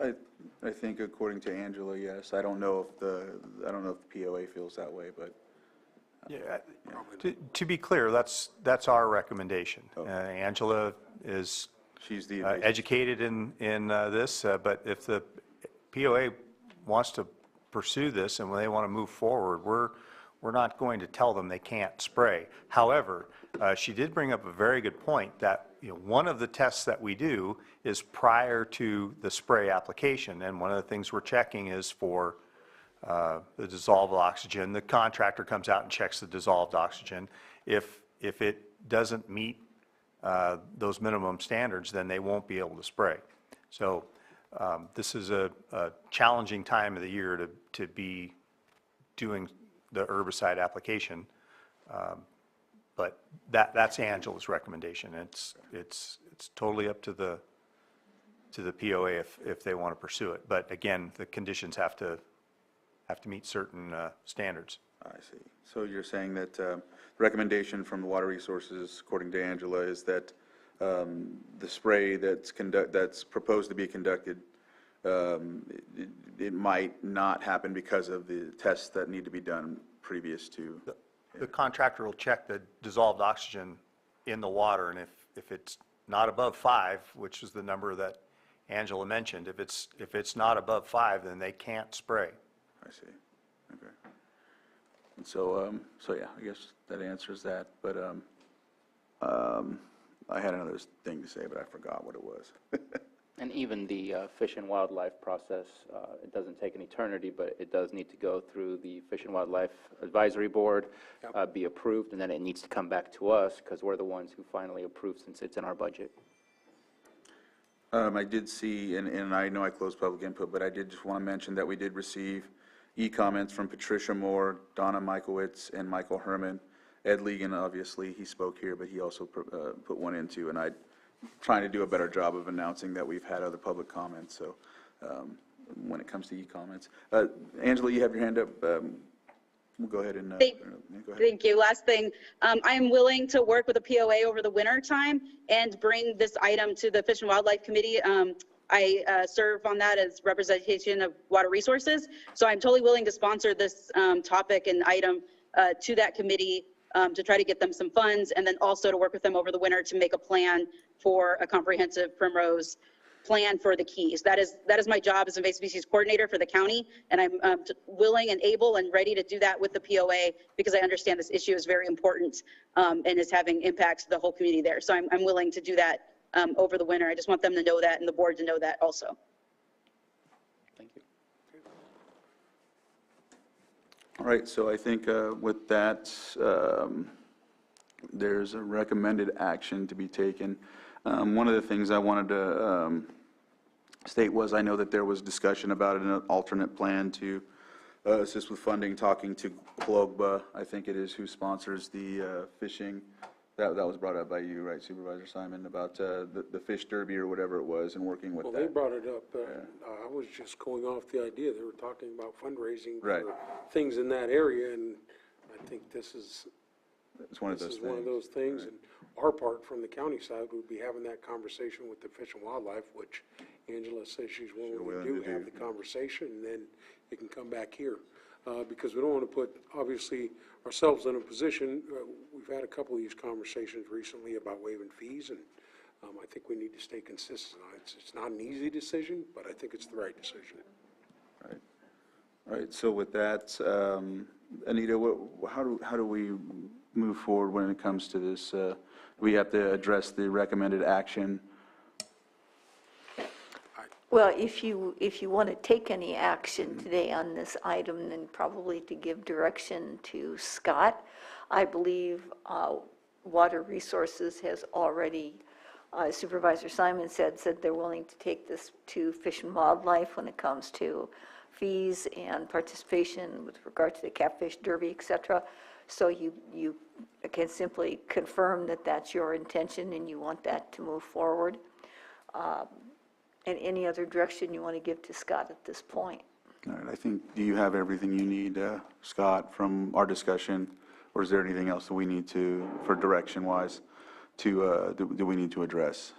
I think according to Angela, yes. I don't know if the POA feels that way, but. Yeah, to be clear, that's our recommendation. Angela is she's the educated in this, but if the POA wants to pursue this and when they want to move forward, we're not going to tell them they can't spray. However, she did bring up a very good point that one of the tests that we do is prior to the spray application, and one of the things we're checking is for the dissolved oxygen. The contractor comes out and checks the dissolved oxygen. If it doesn't meet those minimum standards, then they won't be able to spray. So this is a challenging time of the year to be doing the herbicide application. But that's Angela's recommendation. It's totally up to the POA if they want to pursue it. But again, the conditions have to meet certain standards. I see. So you're saying that the recommendation from the Water Resources, according to Angela, is that the spray that's proposed to be conducted, it might not happen because of the tests that need to be done previous to. The contractor will check the dissolved oxygen in the water, and if it's not above 5, which is the number that Angela mentioned, if it's not above 5, then they can't spray. I see. Okay. And so, yeah, I guess that answers that. But I had another thing to say, but I forgot what it was. And even the Fish and Wildlife process, it doesn't take an eternity, but it does need to go through the Fish and Wildlife Advisory Board, be approved, and then it needs to come back to us because we're the ones who finally approve since it's in our budget. I did see, and I know I closed public input, but I did just want to mention that we did receive e-comments from Patricia Moore, Donna Michaelwitz, and Michael Herman. Ed Legan, obviously, he spoke here, but he also put one in too, and I'm trying to do a better job of announcing that we've had other public comments, so when it comes to e-comments. Angela, you have your hand up. We'll go ahead and go ahead. Thank you. Last thing, I am willing to work with the POA over the winter time and bring this item to the Fish and Wildlife Committee. I serve on that as representation of Water Resources, so I'm totally willing to sponsor this topic and item to that committee to try to get them some funds, and then also to work with them over the winter to make a plan for a comprehensive Primrose plan for the Keys. That is my job as invasive species coordinator for the county, and I'm willing and able and ready to do that with the POA because I understand this issue is very important and is having impacts to the whole community there. So I'm willing to do that over the winter. I just want them to know that and the board to know that also. Thank you. All right, so I think with that, there's a recommended action to be taken. One of the things I wanted to state was I know that there was discussion about an alternate plan to assist with funding, talking to Glogba, I think it is, who sponsors the fishing. That was brought up by you, right, Supervisor Simon, about the fish derby or whatever it was and working with Well, that. they brought it up. I was just going off the idea. They were talking about fundraising Right. for things in that area, and I think this is It's one of those things. And our part from the county side would be having that conversation with the Fish and Wildlife, which Angela says she's willing to have the conversation, and then it can come back here. Because we don't want to put, obviously, ourselves in a position, we've had a couple of these conversations recently about waiving fees, and I think we need to stay consistent. It's not an easy decision, but I think it's the right decision. Right. All right, so with that, Anita, how do we move forward when it comes to this? We have to address the recommended action. Well, if you want to take any action today on this item, then probably to give direction to Scott. I believe Water Resources has already, Supervisor Simon said they're willing to take this to Fish and Wildlife when it comes to fees and participation with regard to the catfish derby, et cetera. So you can simply confirm that that's your intention and you want that to move forward. And any other direction you want to give to Scott at this point? All right, I think, do you have everything you need, Scott, from our discussion? Or is there anything else that we need to, for direction-wise, do we need to address?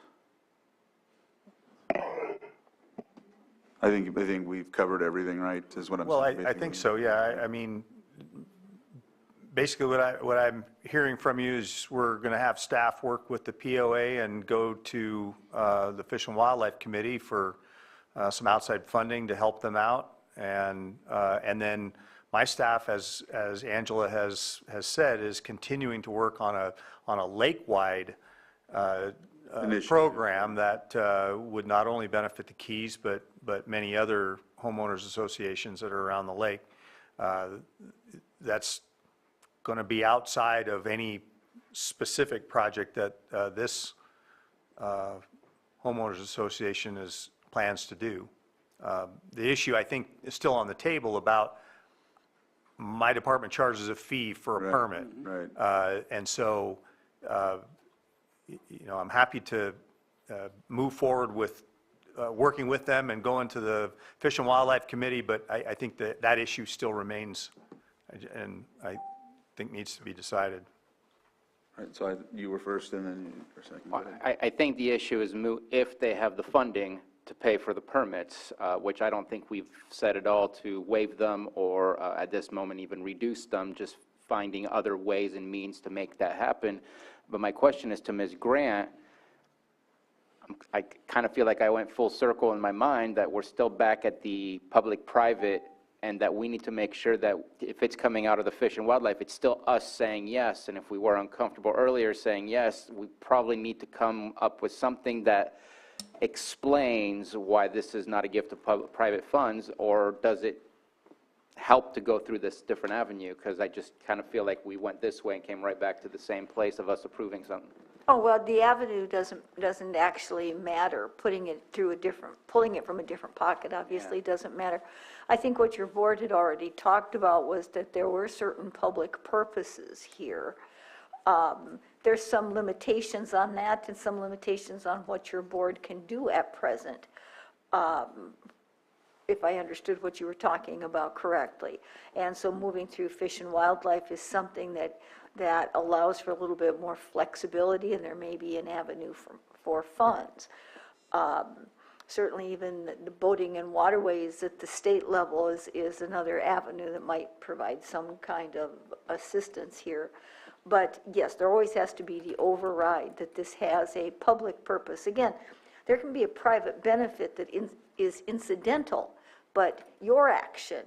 I think we've covered everything, right, is what I'm saying? Well, I think so, yeah. I mean, basically what I'm hearing from you is we're going to have staff work with the POA and go to the Fish and Wildlife Committee for some outside funding to help them out. And then my staff, as Angela has said, is continuing to work on a lake-wide program that would not only benefit the Keys, but many other homeowners associations that are around the lake. That's going to be outside of any specific project that this homeowners association plans to do. The issue, I think, is still on the table about my department charges a fee for a permit. Right. And so, I'm happy to move forward with working with them and going to the Fish and Wildlife Committee, but I think that issue still remains, and I think needs to be decided. Right, so you were first and then you were second. Go ahead. I think the issue is moot if they have the funding to pay for the permits, which I don't think we've said at all to waive them or at this moment even reduce them, just finding other ways and means to make that happen. But my question is to Ms. Grant. I kind of feel like I went full circle in my mind that we're still back at the public-private, and that we need to make sure that if it's coming out of the Fish and Wildlife, it's still us saying yes. And if we were uncomfortable earlier saying yes, we probably need to come up with something that explains why this is not a gift of public-private funds, or does it help to go through this different avenue? Because I just kind of feel like we went this way and came right back to the same place of us approving something. Oh, well, the avenue doesn't actually matter. Pulling it from a different pocket obviously doesn't matter. I think what your board had already talked about was that there were certain public purposes here. There's some limitations on that and some limitations on what your board can do at present, if I understood what you were talking about correctly. And so moving through Fish and Wildlife is something that allows for a little bit more flexibility, and there may be an avenue for funds. Certainly even the boating and waterways at the state level is another avenue that might provide some kind of assistance here. But yes, there always has to be the override that this has a public purpose. Again, there can be a private benefit that is incidental, but your action,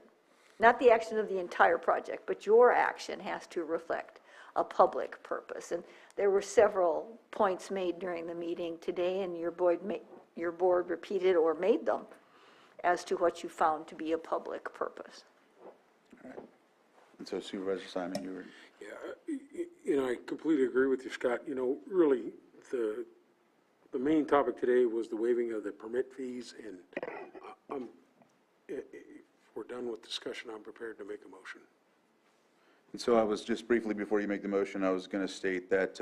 not the action of the entire project, but your action has to reflect a public purpose. And there were several points made during the meeting today, and your board repeated or made them as to what you found to be a public purpose. All right. And so Supervisor Simon, you were... Yeah, I completely agree with you, Scott. Really, the main topic today was the waiving of the permit fees, and if we're done with discussion, I'm prepared to make a motion. And so I was just briefly, before you make the motion, I was going to state that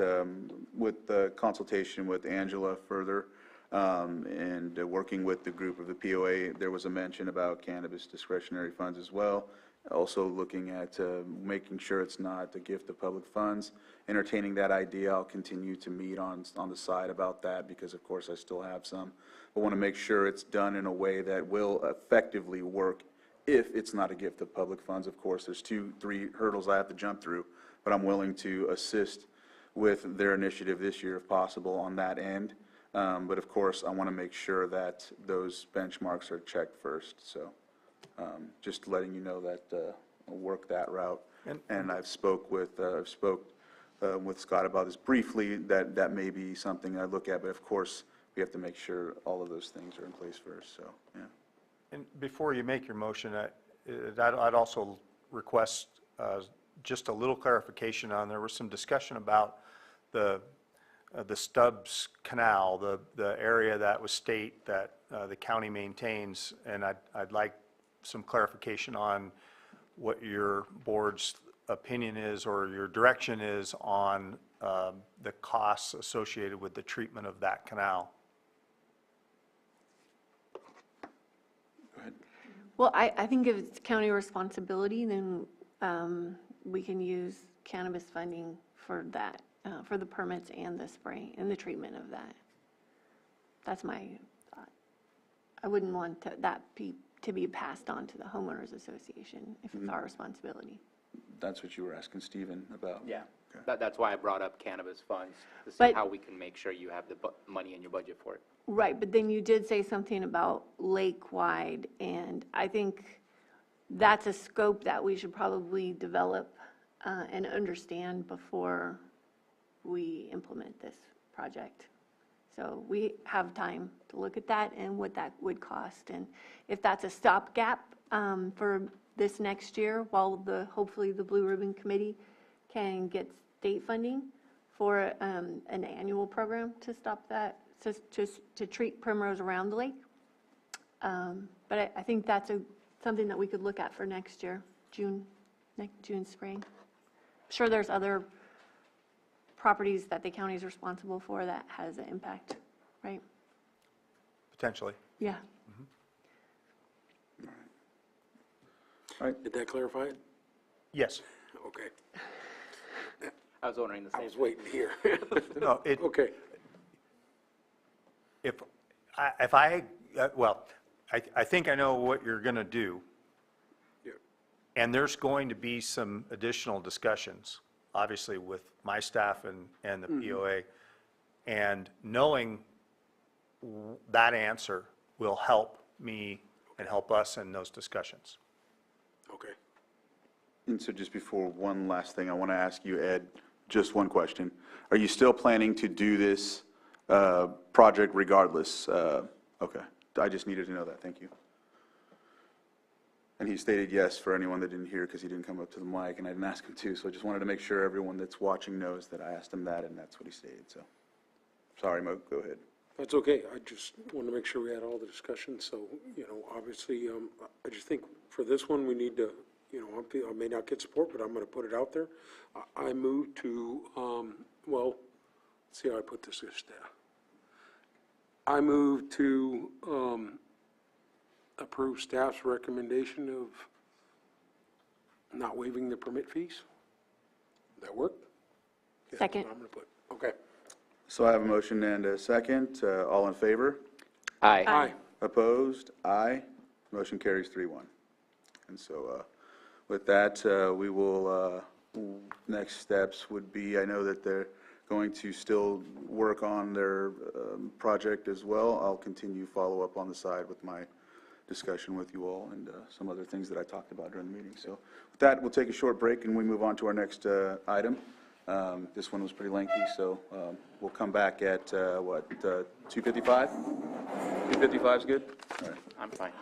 with the consultation with Angela further and working with the group of the POA, there was a mention about cannabis discretionary funds as well. Also looking at making sure it's not a gift of public funds. Entertaining that idea, I'll continue to meet on the side about that because, of course, I still have some. But want to make sure it's done in a way that will effectively work if it's not a gift of public funds. Of course, there's 2-3 hurdles I have to jump through, but I'm willing to assist with their initiative this year if possible on that end. But of course, I want to make sure that those benchmarks are checked first. So just letting you know that I'll work that route. And I've spoke with Scott about this briefly, that may be something I look at, but of course, we have to make sure all of those things are in place first. So, yeah. And before you make your motion, I'd also request just a little clarification on, there was some discussion about the Stubbs Canal, the area that was state that the county maintains, and I'd like some clarification on what your board's opinion is or your direction is on the costs associated with the treatment of that canal. Well, I think if it's county responsibility, then we can use cannabis funding for that, for the permits and the spray and the treatment of that. That's my thought. I wouldn't want that to be passed on to the homeowners association if it's our responsibility. That's what you were asking Stephen about? Yeah. Okay. That's why I brought up cannabis funds, to see how we can make sure you have the money in your budget for it. Right, but then you did say something about lake-wide, and I think that's a scope that we should probably develop and understand before we implement this project. So we have time to look at that and what that would cost, and if that's a stopgap for this next year, while hopefully the Blue Ribbon Committee can get state funding for an annual program to stop that, to treat primrose around the lake. But I think that's something that we could look at for next year, June. June, spring. Sure, there's other properties that the county is responsible for that has an impact, right? Potentially. Yeah. Did that clarify it? Yes. Okay. I was wondering the same. I was waiting here. No, it, Okay. if I think I know what you're going to do. Yeah. And there's going to be some additional discussions, obviously, with my staff and the POA. And knowing that answer will help me and help us in those discussions. Okay. And so just before, one last thing, I want to ask you, Ed, just one question. Are you still planning to do this project regardless? Okay, I just needed to know that, thank you. And he stated yes for anyone that didn't hear because he didn't come up to the mic, and I didn't ask him to, so I just wanted to make sure everyone that's watching knows that I asked him that, and that's what he stated, so. Sorry, Mo, go ahead. That's okay. I just wanted to make sure we had all the discussion. So, obviously, I just think for this one, we need to, I may not get support, but I'm going to put it out there. I move to, let's see how I put this. I move to approve staff's recommendation of not waiving the permit fees. Does that work? Yeah, Second. I'm going to put, okay. So I have a motion and a second. All in favor? Aye. Aye. Opposed? Aye. Motion carries 3-1. And so with that, we will, next steps would be, I know that they're going to still work on their project as well. I'll continue follow up on the side with my discussion with you all and some other things that I talked about during the meeting. So with that, we'll take a short break and we move on to our next item. This one was pretty lengthy, so we'll come back at, 2:55? 2:55 is good? All right. I'm fine.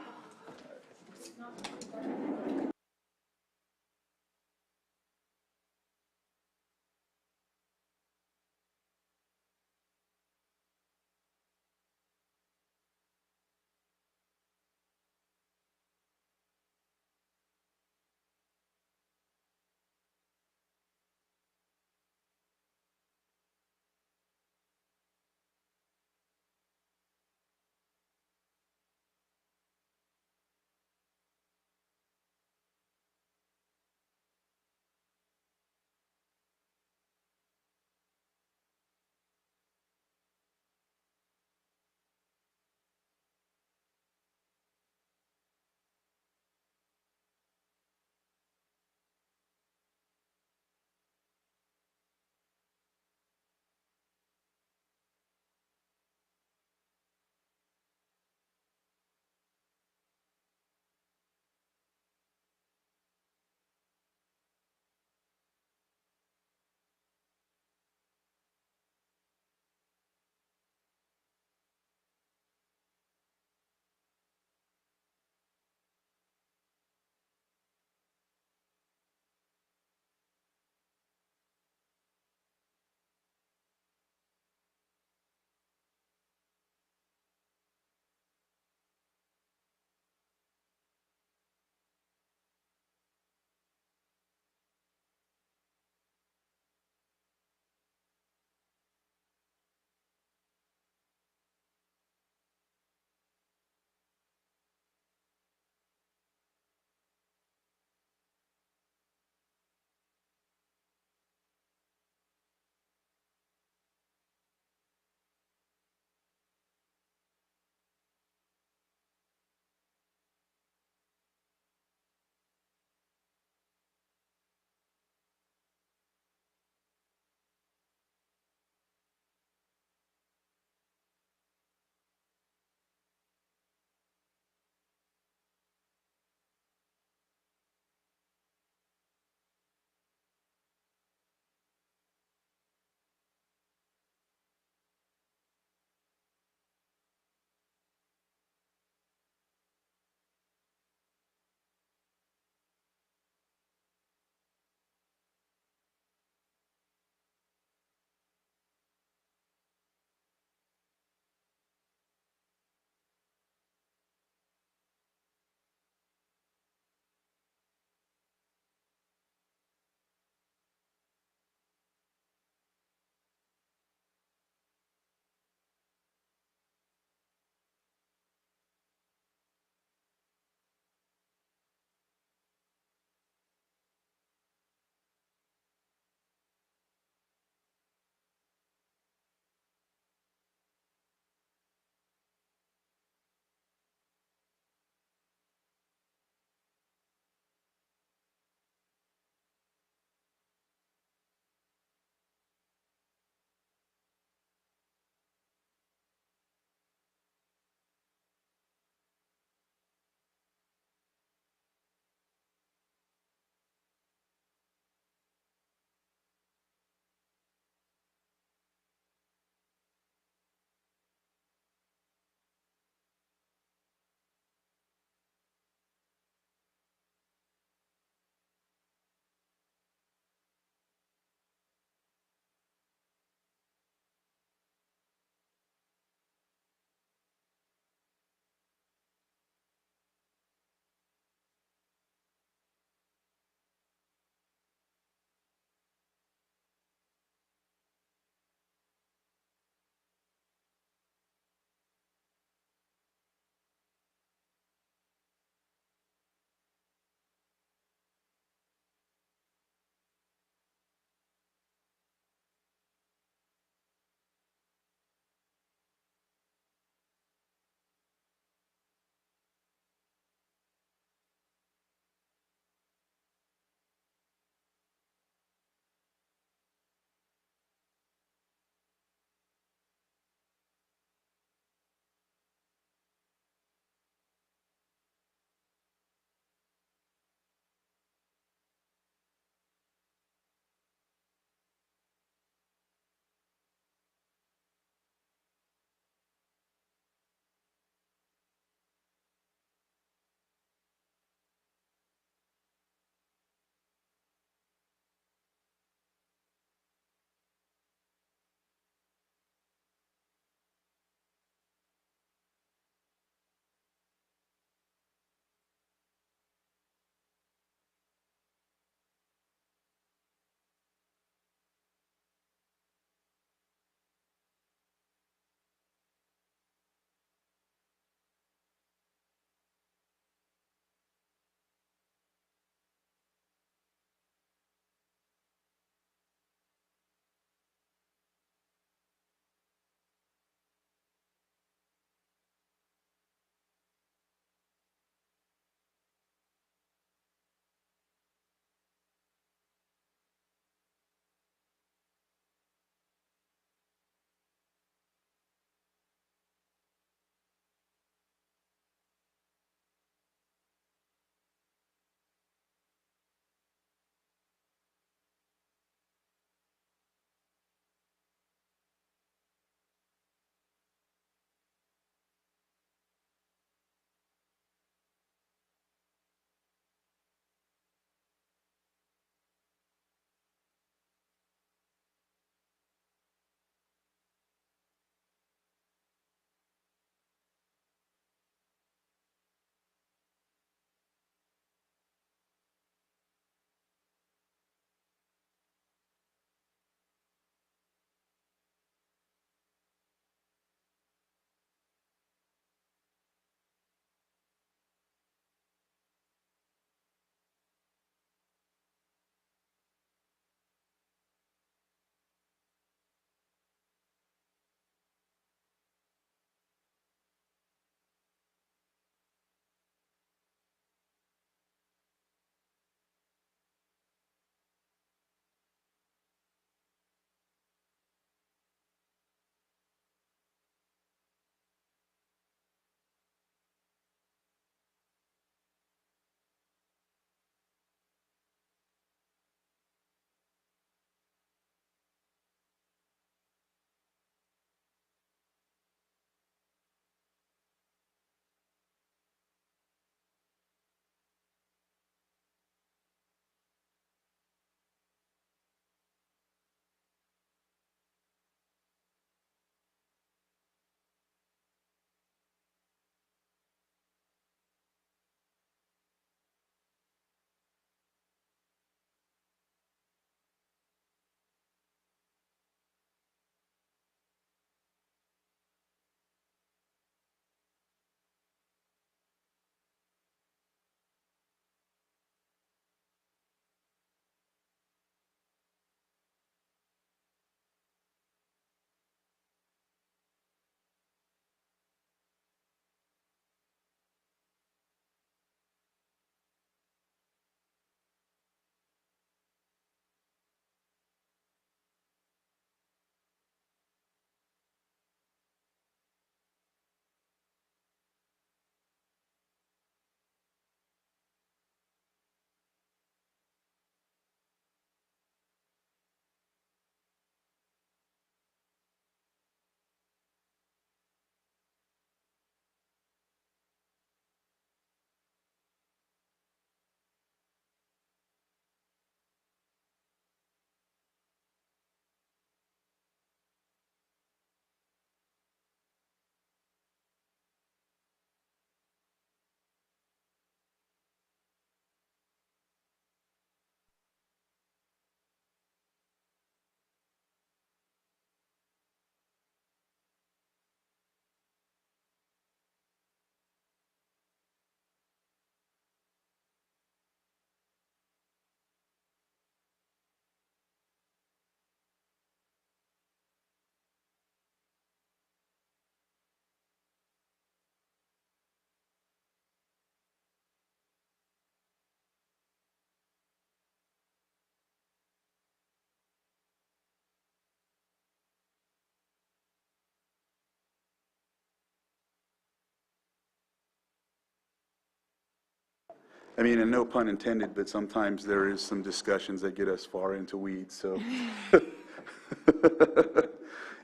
I mean, and no pun intended, but sometimes there is some discussions that get us far into weeds, so.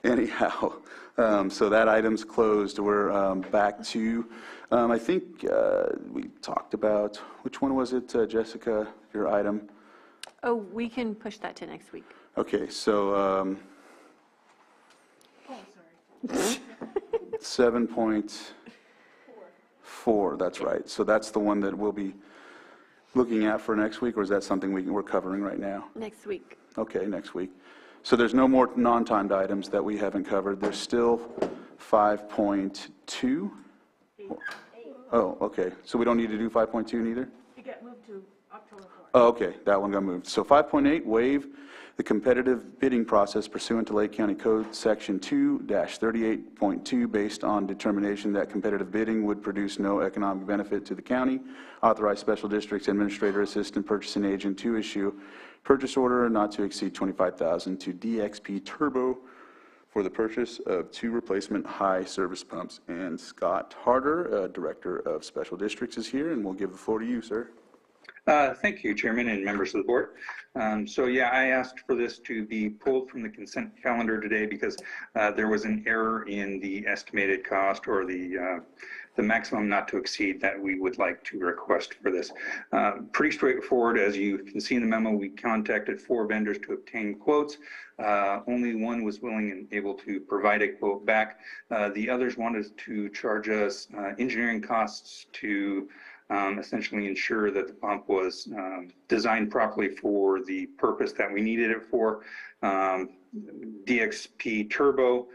Anyhow, so that item's closed. We're back to, I think we talked about, which one was it, Jessica, your item? Oh, we can push that to next week. Okay, so 7.4, that's right. So that's the one that we'll be looking at for next week, or is that something we're covering right now? Next week. Okay, next week. So there's no more non-timed items that we haven't covered. There's still 5.2? Oh, okay. So we don't need to do 5.2 neither? It got moved to October 4th. Oh, okay, that one got moved. So 5.8, waive the competitive bidding process pursuant to Lake County Code Section 2-38.2 based on determination that competitive bidding would produce no economic benefit to the county. Authorize special districts administrator, assistant purchasing agent to issue purchase order not to exceed $25,000 to DXP Turbo for the purchase of 2 replacement high service pumps. And Scott Harder, Director of Special Districts, is here, and we'll give the floor to you, sir. Thank you, Chairman and members of the board. So yeah, I asked for this to be pulled from the consent calendar today because there was an error in the estimated cost or the maximum not to exceed that we would like to request for this. Pretty straightforward. As you can see in the memo, we contacted 4 vendors to obtain quotes. Only one was willing and able to provide a quote back. The others wanted to charge us engineering costs to essentially ensure that the pump was designed properly for the purpose that we needed it for. DXP Turbo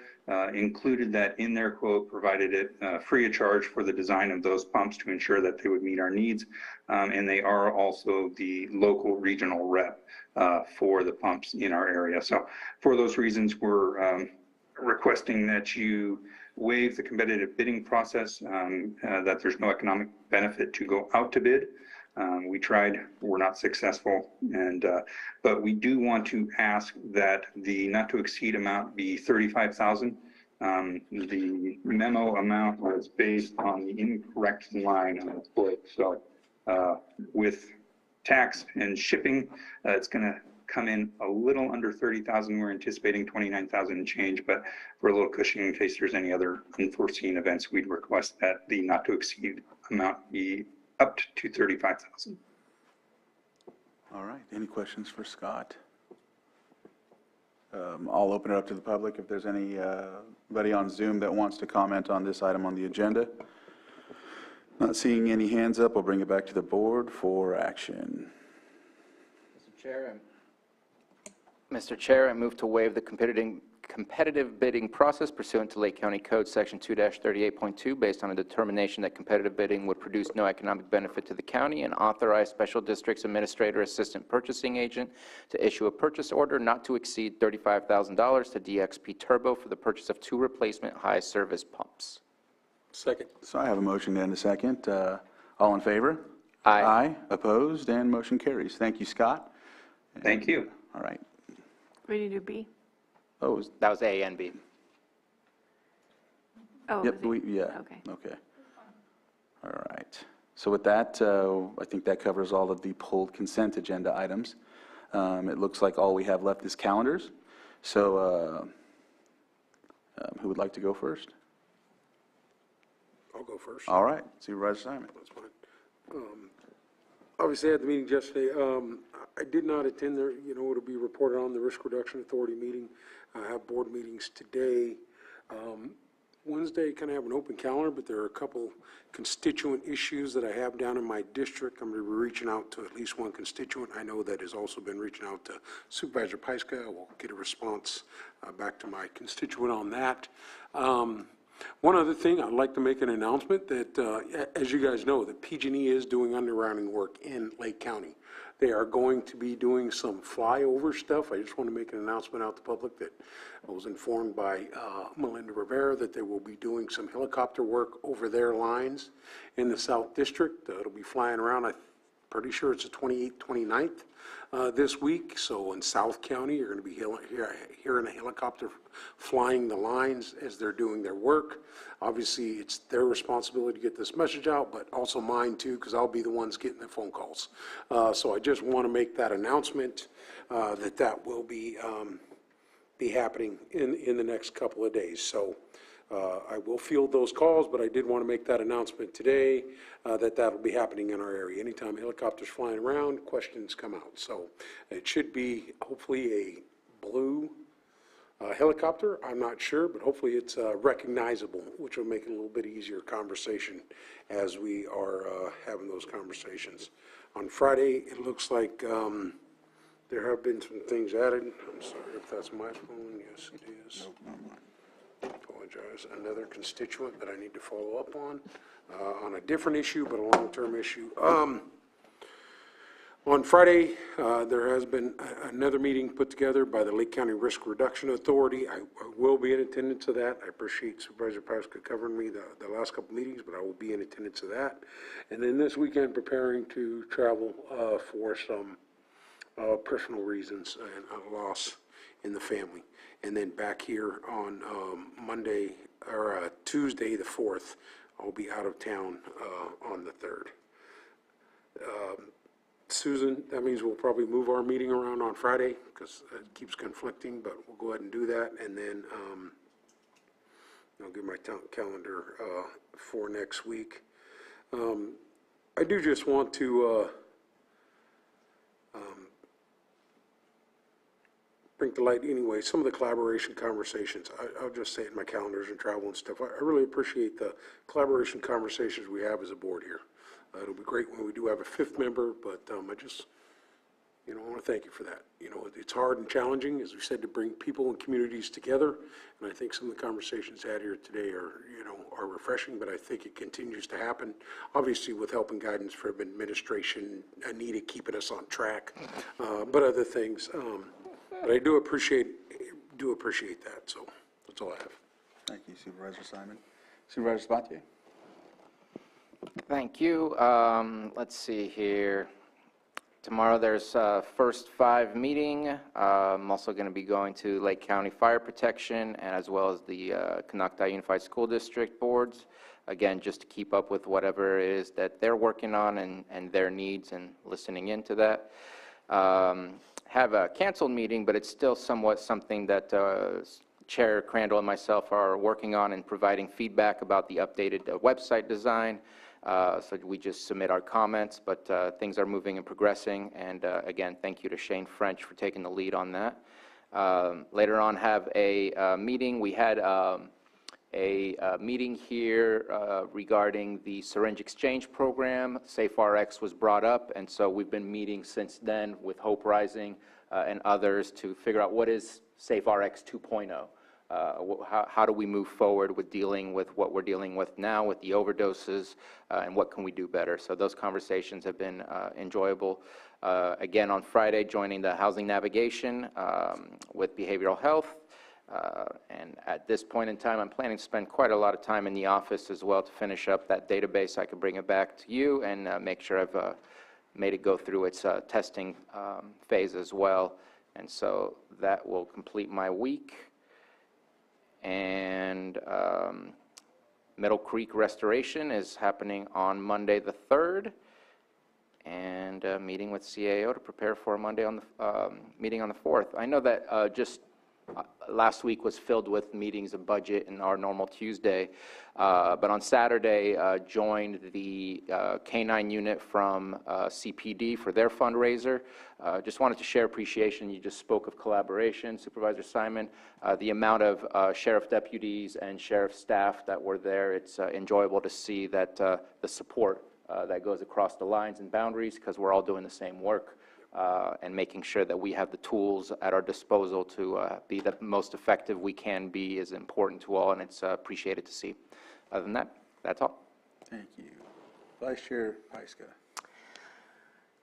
included that in their quote, provided it free of charge for the design of those pumps to ensure that they would meet our needs. And they are also the local regional rep for the pumps in our area. So for those reasons, we're requesting that you waive the competitive bidding process, that there's no economic benefit to go out to bid. We tried, we're not successful, and but we do want to ask that the not to exceed amount be $35,000. The memo amount was based on the incorrect line on the split. So with tax and shipping, it's going to come in a little under 30,000. We're anticipating 29,000 and change, but for a little cushion in case there's any other unforeseen events, we'd request that the not to exceed amount be up to 35,000. All right, any questions for Scott? I'll open it up to the public if there's anybody on Zoom that wants to comment on this item on the agenda. Not seeing any hands up, I'll bring it back to the board for action. Mr. Chair, I move to waive the competitive bidding process pursuant to Lake County Code Section 2-38.2 based on a determination that competitive bidding would produce no economic benefit to the county, and authorize special districts administrator assistant purchasing agent to issue a purchase order not to exceed $35,000 to DXP Turbo for the purchase of 2 replacement high service pumps. Second. So I have a motion and a second. All in favor? Aye. Aye. Opposed? And motion carries. Thank you, Scott. Thank you. All right. Ready to do B? Oh, That was A and B. Oh, yep, was it? yeah. Okay. Okay. All right. So with that, I think that covers all of the pulled consent agenda items. It looks like all we have left is calendars. So who would like to go first? I'll go first. All right, Supervisor Simon. That's fine. Obviously, at the meeting yesterday, I did not attend there. You know, it'll be reported on the Risk Reduction Authority meeting. I have board meetings today. Wednesday, kind of have an open calendar, but there are a couple constituent issues that I have down in my district. I'm going to be reaching out to at least one constituent. I know that has also been reaching out to Supervisor Pyska. I will get a response back to my constituent on that. One other thing, I'd like to make an announcement that, as you guys know, that PG&E is doing undergrounding work in Lake County. They are going to be doing some flyover stuff. I just want to make an announcement out to the public that I was informed by Melinda Rivera that they will be doing some helicopter work over their lines in the South District. It'll be flying around. pretty sure it's the 28th, 29th this week. So in South County, you're going to be hearing a helicopter flying the lines as they're doing their work. Obviously, it's their responsibility to get this message out, but also mine too, because I'll be the ones getting the phone calls. So I just want to make that announcement that will be happening in the next couple of days. So I will field those calls, but I did want to make that announcement today that'll be happening in our area. Anytime helicopters flying around, questions come out. So it should be hopefully a blue helicopter. I'm not sure, but hopefully it's recognizable, which will make it a little bit easier conversation as we are having those conversations. On Friday, it looks like there have been some things added. I'm sorry if that's my phone. Yes, it is. Nope, not mine. Apologize. Another constituent that I need to follow up on a different issue, but a long-term issue. On Friday, there has been another meeting put together by the Lake County Risk Reduction Authority. I will be in attendance of that. I appreciate Supervisor Pasca covering me the last couple meetings, but I will be in attendance of that. And then this weekend, preparing to travel for some personal reasons and a loss in the family. And then back here on Monday, or Tuesday the 4th, I'll be out of town on the 3rd. Susan, that means we'll probably move our meeting around on Friday because it keeps conflicting, but we'll go ahead and do that. And then I'll give my calendar for next week. I do just want to bring to light anyway some of the collaboration conversations. I'll just say it in my calendars and travel and stuff. I really appreciate the collaboration conversations we have as a board here. It'll be great when we do have a 5th member, but I just, I want to thank you for that. It's hard and challenging, as we said, to bring people and communities together, and I think some of the conversations had here today are refreshing, but I think it continues to happen. Obviously, with help and guidance from administration, Anita keeping us on track, but other things. But I do appreciate that, so that's all I have. Thank you, Supervisor Simon. Supervisor Sabatier. Thank you. Let's see here. Tomorrow there's First 5 meeting. I'm also going to be going to Lake County Fire Protection and as well as the Canuck Unified School District boards. Again, just to keep up with whatever it is that they're working on and their needs and listening into that. Have a canceled meeting, but it's still somewhat something that Chair Crandall and myself are working on and providing feedback about the updated website design. So we just submit our comments, but things are moving and progressing. And again, thank you to Shane French for taking the lead on that. Later on, have a meeting. We had a meeting here regarding the syringe exchange program. SafeRx was brought up, and so we've been meeting since then with Hope Rising and others to figure out what is SafeRx 2.0. How do we move forward with dealing with what we're dealing with now with the overdoses, and what can we do better? So those conversations have been enjoyable. Again, on Friday, joining the housing navigation with behavioral health. And at this point in time, I'm planning to spend quite a lot of time in the office as well to finish up that database. I can bring it back to you and make sure I've made it go through its testing phase as well. And so that will complete my week. And Middle Creek Restoration is happening on Monday the 3rd. And meeting with CAO to prepare for a Monday on the meeting on the 4th. I know that just last week was filled with meetings of budget and our normal Tuesday, but on Saturday joined the K-9 unit from CPD for their fundraiser. Just wanted to share appreciation. You just spoke of collaboration, Supervisor Simon. The amount of sheriff deputies and sheriff staff that were there, it's enjoyable to see that the support that goes across the lines and boundaries, because we're all doing the same work. And making sure that we have the tools at our disposal to be the most effective we can be is important to all, and it's appreciated to see. Other than that, that's all. Thank you. Vice Chair Pyska.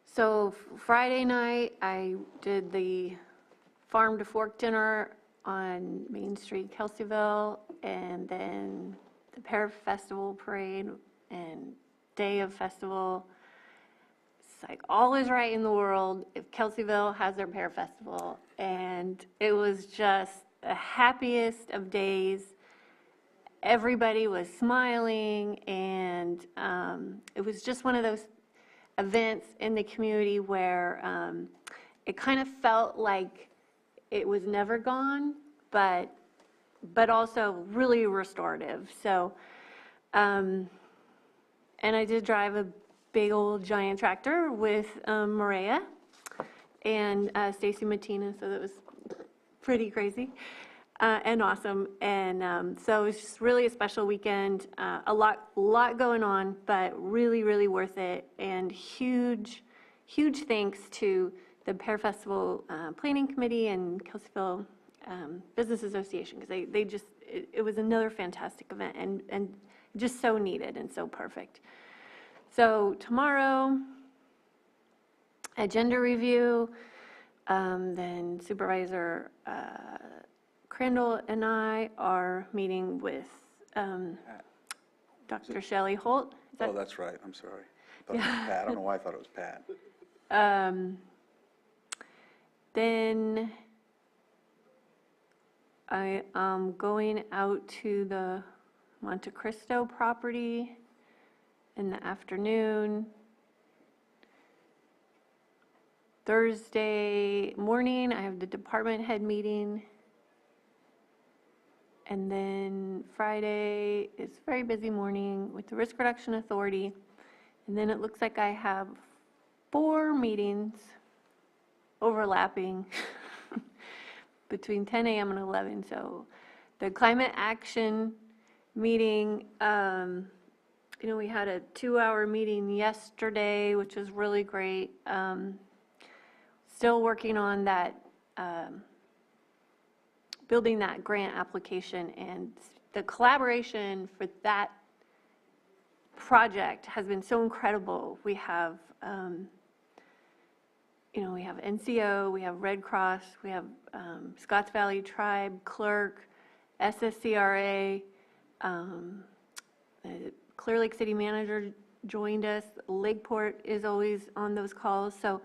So Friday night, I did the Farm to Fork dinner on Main Street, Kelseyville, and then the Pear Festival Parade and Day of Festival. like all is right in the world if Kelseyville has their Pear Festival. And it was just the happiest of days. Everybody was smiling, and it was just one of those events in the community where it kind of felt like it was never gone, but also really restorative. So, and I did drive a big old giant tractor with Maria and Stacy Mattina, so that was pretty crazy and awesome. And so it was just really a special weekend, a lot going on, but really, really worth it. And huge thanks to the Pear Festival Planning Committee and Kelseyville Business Association, because they just, it was another fantastic event and just so needed and so perfect. So tomorrow, agenda review, then Supervisor Crandall and I are meeting with Dr. Shelley Holt. Oh, that's right, I'm sorry. I thought it was Pat. I don't know why I thought it was Pat. Then I am going out to the Monte Cristo property in the afternoon. Thursday morning, I have the department head meeting. And then Friday is a very busy morning with the Risk Reduction Authority. And then it looks like I have 4 meetings overlapping between 10 a.m. and 11. So the climate action meeting, we had a 2-hour meeting yesterday, which was really great. Still working on that, building that grant application, and the collaboration for that project has been so incredible. We have, we have NCO, we have Red Cross, we have Scotts Valley Tribe, Clerk, SSCRA, Clear Lake City Manager joined us. Lakeport is always on those calls. So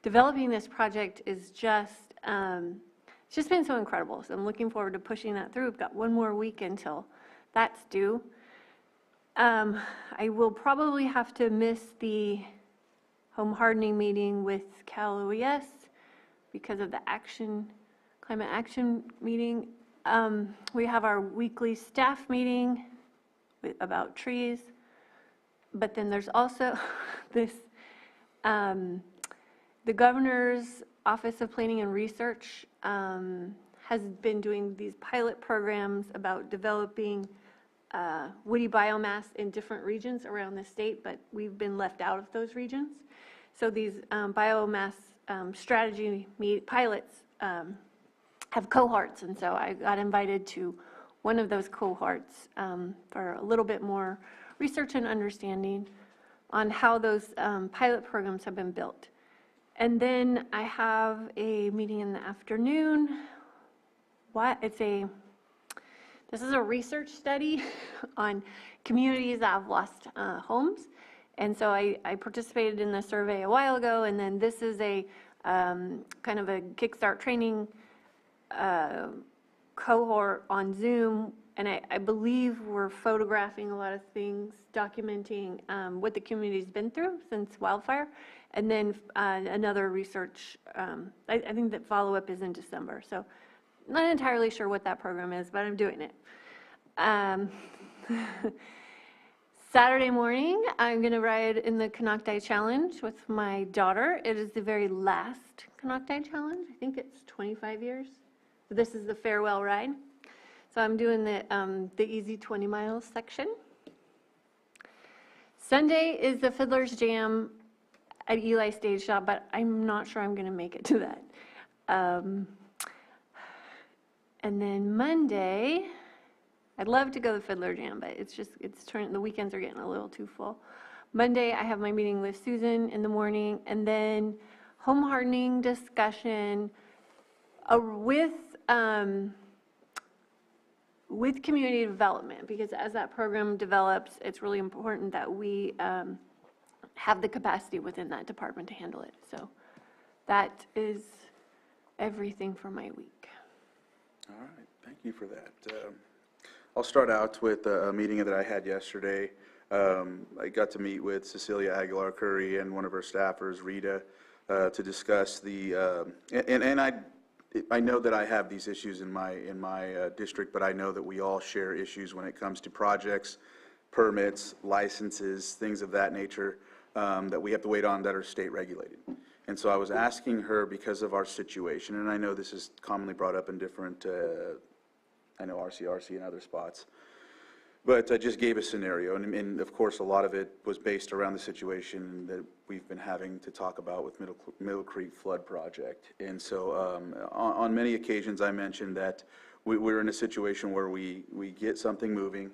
developing this project is just, it's just been so incredible. So I'm looking forward to pushing that through. We've got 1 more week until that's due. I will probably have to miss the home hardening meeting with Cal OES because of the climate action meeting. We have our weekly staff meeting about trees, but then there's also this, the Governor's Office of Planning and Research has been doing these pilot programs about developing woody biomass in different regions around the state, but we've been left out of those regions. So these biomass strategy pilots have cohorts, and so I got invited to one of those cohorts for a little bit more research and understanding on how those pilot programs have been built. And then I have a meeting in the afternoon. This is a research study on communities that have lost homes. And so I participated in the survey a while ago, and then this is a kind of a Kickstart training cohort on Zoom, and I believe we're photographing a lot of things, documenting what the community's been through since wildfire, and then another research, I think that follow-up is in December, so not entirely sure what that program is, but I'm doing it. Saturday morning, I'm going to ride in the Canocti Challenge with my daughter. It is the very last Canocti Challenge. I think it's 25 years. So this is the farewell ride. So I'm doing the easy 20 miles section. Sunday is the Fiddler's Jam at Eli Stage Shop, but I'm not sure I'm going to make it to that. And then Monday, I'd love to go to the Fiddler Jam, but the weekends are getting a little too full. Monday, I have my meeting with Susan in the morning, and then home hardening discussion with community development, because as that program develops, it's really important that we have the capacity within that department to handle it. So that is everything for my week. All right, thank you for that. I'll start out with a meeting that I had yesterday. I got to meet with Cecilia Aguilar-Curry and one of her staffers, Rita, to discuss the, I know that I have these issues in my district, but I know that we all share issues when it comes to projects, permits, licenses, things of that nature that we have to wait on that are state regulated. And so I was asking her, because of our situation, and I know this is commonly brought up in different, I know RCRC and other spots, but I just gave a scenario, and of course a lot of it was based around the situation that we've been having to talk about with Middle Creek Flood Project. And so on many occasions I mentioned that we're in a situation where we get something moving,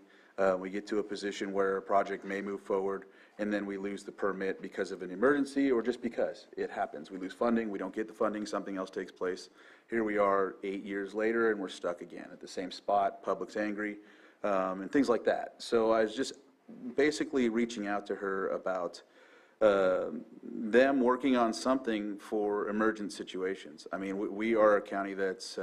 we get to a position where a project may move forward, and then we lose the permit because of an emergency or just because it happens. We lose funding, we don't get the funding, something else takes place. Here we are 8 years later and we're stuck again at the same spot, public's angry, and things like that. So I was just basically reaching out to her about them working on something for emergent situations. I mean, we are a county that's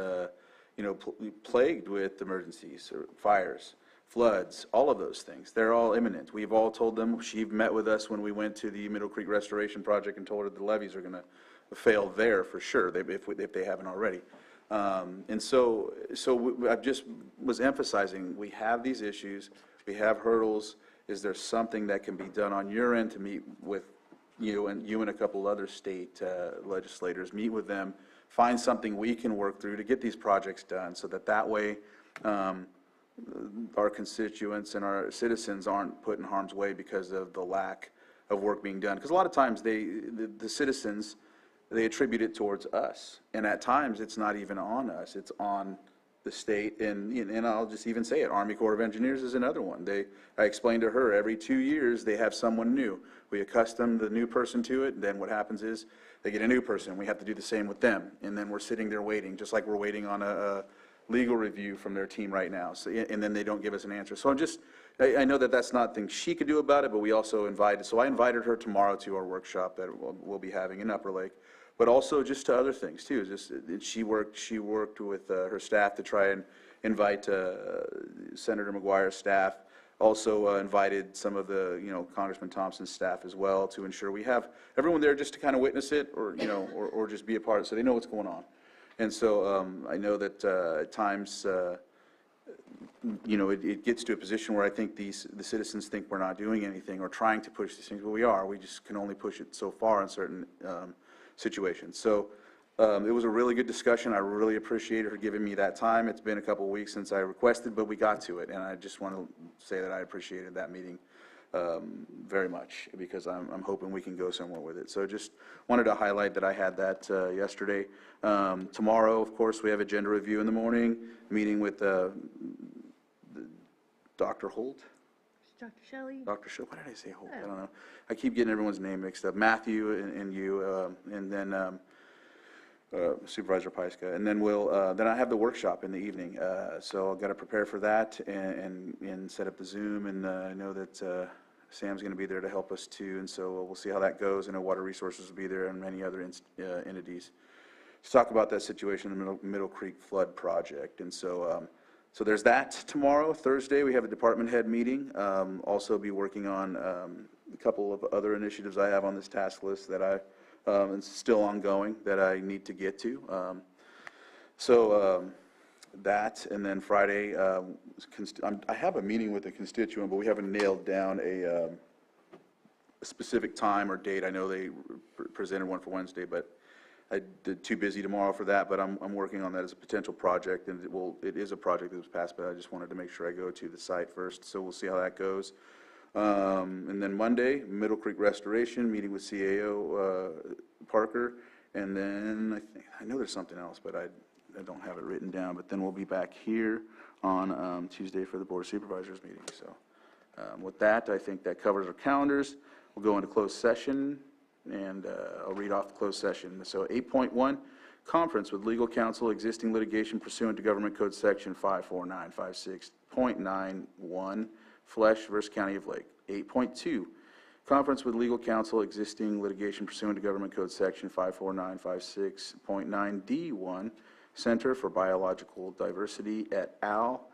plagued with emergencies or fires, floods, all of those things. They're all imminent. We've all told them. She met with us when we went to the Middle Creek Restoration Project and told her the levees are going to fail there for sure, if they haven't already. And so I just was emphasizing, we have these issues, we have hurdles. Is there something that can be done on your end to meet with you and a couple other state legislators, meet with them, find something we can work through to get these projects done so that way our constituents and our citizens aren't put in harm's way because of the lack of work being done. Because a lot of times the citizens, they attribute it towards us, and at times it's not even on us, it's on the state. And I'll just even say it, Army Corps of Engineers is another one. I explained to her, every 2 years they have someone new. We accustom the new person to it, and then what happens is they get a new person. We have to do the same with them, and then we're sitting there waiting, just like we're waiting on a legal review from their team right now. So, and then they don't give us an answer. So I know that that's not things she could do about it, but we also I invited her tomorrow to our workshop that we'll be having in Upper Lake. But also just to other things too. Just she worked with her staff to try and invite Senator McGuire's staff. Also invited some of the Congressman Thompson's staff as well to ensure we have everyone there just to kind of witness it, or or just be a part of it so they know what's going on. And so I know that at times it gets to a position where I think the citizens think we're not doing anything or trying to push these things, but we are. We just can only push it so far in certain situations. So it was a really good discussion. I really appreciate her giving me that time. It's been a couple of weeks since I requested, but we got to it, and I just want to say that I appreciated that meeting very much, because I'm hoping we can go somewhere with it. So just wanted to highlight that I had that yesterday. Tomorrow, of course, we have agenda review in the morning, meeting with Dr. Holt. Dr. Shelley? Dr. Shelley, why did I say Holt? I don't know. I keep getting everyone's name mixed up. Matthew and you, and then Supervisor Paiska. And then then I have the workshop in the evening. So I've got to prepare for that and set up the Zoom. And I know that Sam's going to be there to help us too. And so we'll see how that goes. I know Water Resources will be there and many other entities to talk about that situation in the Middle Creek Flood Project. And so so there's that tomorrow. Thursday, we have a department head meeting. Also be working on a couple of other initiatives I have on this task list that it's still ongoing that I need to get to. That, and then Friday, I have a meeting with a constituent, but we haven't nailed down a specific time or date. I know they presented one for Wednesday, but I did too busy tomorrow for that, but I'm working on that as a potential project, and it is a project that was passed, but I just wanted to make sure I go to the site first, so we'll see how that goes. And then Monday, Middle Creek Restoration, meeting with CAO Parker, and then I know there's something else, but I don't have it written down, but then we'll be back here on Tuesday for the Board of Supervisors meeting. So with that, I think that covers our calendars. We'll go into closed session, and I'll read off the closed session. So 8.1, conference with legal counsel, existing litigation pursuant to Government Code Section 54956.91, Flesh versus County of Lake. 8.2, Conference with legal counsel, existing litigation pursuant to Government Code Section 54956.9D1, Center for Biological Diversity et al.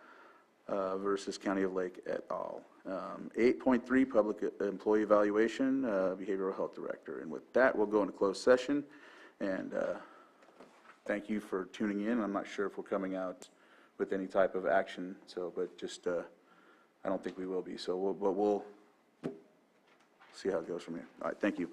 Versus County of Lake et al. 8.3, Public Employee Evaluation, Behavioral Health Director. And with that, we'll go into closed session. And thank you for tuning in. I'm not sure if we're coming out with any type of action, so, but just, I don't think we will be. So we'll see how it goes from here. All right, thank you.